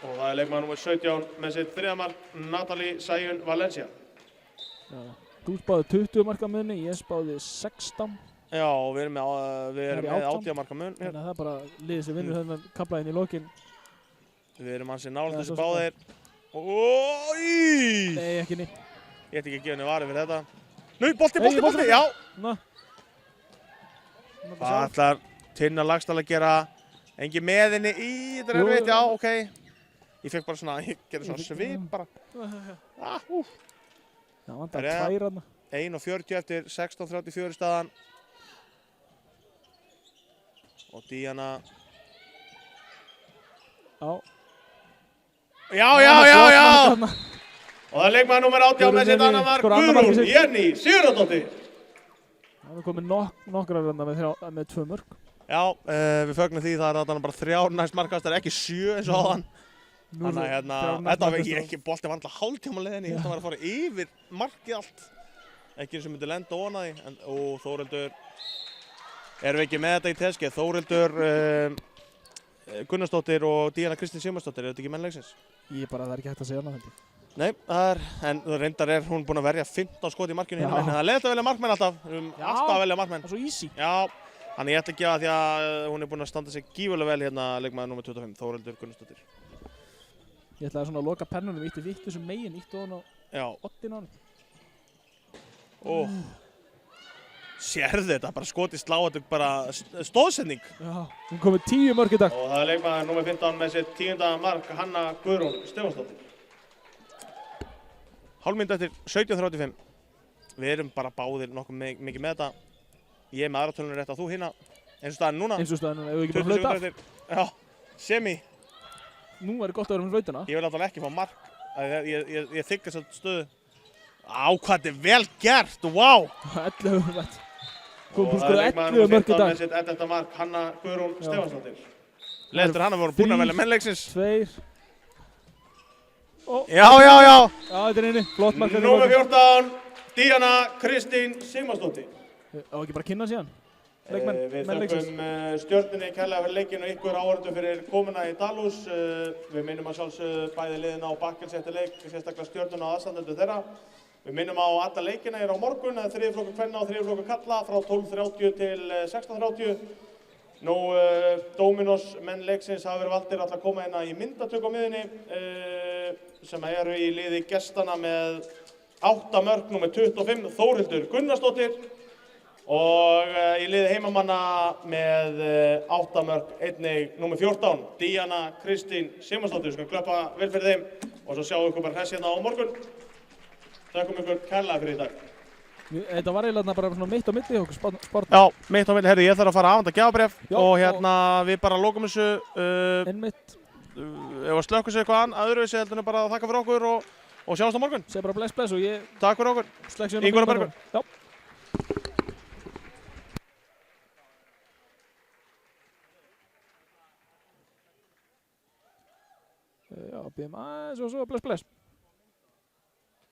Og það er leikmaður númer 17 með sitt 3. mark, Natalie Sæjun Valencia. Já. Þú spáði 20 marka munni, ég spáði 16. Já, og við erum með 80 marka mun. Þannig að það er bara liðið sem vinnur þennan kaflaðinn í lokin. Við erum ansið nálægt þessu svo báðir. Nei, ekki ný. Ég ætti ekki að gefa henni varið fyrir þetta. Nú, bolti, já! Ná. Hvað ætlar Tinna Laxdal að gera? Engin með henni í, þetta er erfitt, já, ok. Ég fekk bara svona, ég gerði svona svip bara. Það vantar 2 ranna. 1:40 eftir, 16:34 staðan. Og Díana. Já! Og það er leikmaður númer 18 með sitt annað mark, Guðrún Jenny Sigurðardóttir. Það er komið nokkra ranna með 2 mörk. Já, við fögnum því það er þarna bara 3 næst markastar, ekki 7 eins og áðan. Þannig að þetta var ekki, bolti var alltaf hálftíma leiðinni, ég held að það var að fara yfir markið allt. Ekki eins og myndi lenda ofan að því, og Þórhildur, erum við ekki með þetta í teskið, Þórhildur Gunnarsdóttir og Díana Kristín Sigmarsdóttir, þetta ekki menn leiksins? Það er ekki hægt að segja hana þetta. Nei, en reyndar er hún búin að verja 15 skot í markinu hérna, en það er leiðilegt að velja markmenn alltaf, alltaf að velja markmenn. Það er svo easy. Já, þannig ég ætla að gefa því að hún er búin að standa sig gífurlega vel hérna, leikmaður númer 25, Þórhildur Gunnarsdóttir. Ég ætlaði svona að loka pennunum, ítti vittu sem megin, ítti ofan á oddin á hann. Sérðu þetta, bara skoti slá, þetta er bara stóðsending. Já, hún kom með 10 mörk í dag. Og það er leikmaður númer 15 með sitt 10. mark, Hanna Guðrún Stefansdóttir. Hálfmynd eftir 17:35. Við erum bara báðir nokkuð mikið með þetta. Ég er með aðratölunum rétt á þú hinna. Eins og staðan núna. Eins og staðan núna, ef við ekki bara flauta af. Já, semi. Nú er gott að vera með flautuna. Ég vil alltaf ekki fá mark. Ég þykka þess stöðu. Hvað þetta er vel gert, wow! 11 mörk. Og það er leikmaður númer 15 með sitt 11. mark, Hanna Guðrún Stefansdóttir. Leðstur Hanna voru búin að velja mennleiksins. 2. Já! Já, þetta er inni, flott mark. Númer 14, Díana Kristín Sigmarsdóttir. Á ekki bara kynna síðan. Við þökkum Stjörnunni kærlega fyrir leikinn og ykkur áhorfendur fyrir komuna í Dalhús. Við minnum að sjálfsögðu bæði liðina á Bakkels eftir leik, sérstaklega Stjörnuna og aðstandendur þeirra. Við minnum á alla leikina á morgun, 3. flokkur kvenna og 3. flokkur kalla frá 12:30 til 16:30. Nú, Dominos menn leiksins hafa verið valdir að koma hérna í myndatöku á miðunni sem eru í liði gestana með 8 mörk, númer 25, Þórhildur Gunnarsdóttir. Og í liði heimamanna með 8 mörk, einnig númer 14, Díana Kristín Sigmarsdóttir. Við skulum klappa vel fyrir þeim og svo sjáum við ykkur bara hress hérna á morgun. Þakkum ykkur kærlega fyrir í dag. Þetta var eiginlega bara svona mitt á milli hjá okkur sport. Já, mitt á milli. Herri, ég þarf að fara að afhenda gjafabréf og hérna við bara lokum þessu. Einmitt. ef að slökkum sér eitthvað öðruvísi heldur en bara að þakka fyrir okkur og sjáumst á morgun. Segð bara bless og ég Takk fyrir okkur. slekk síðan á Ingvar og bílnum. Bergur. Já. Já, býðum aðeins og svo bless.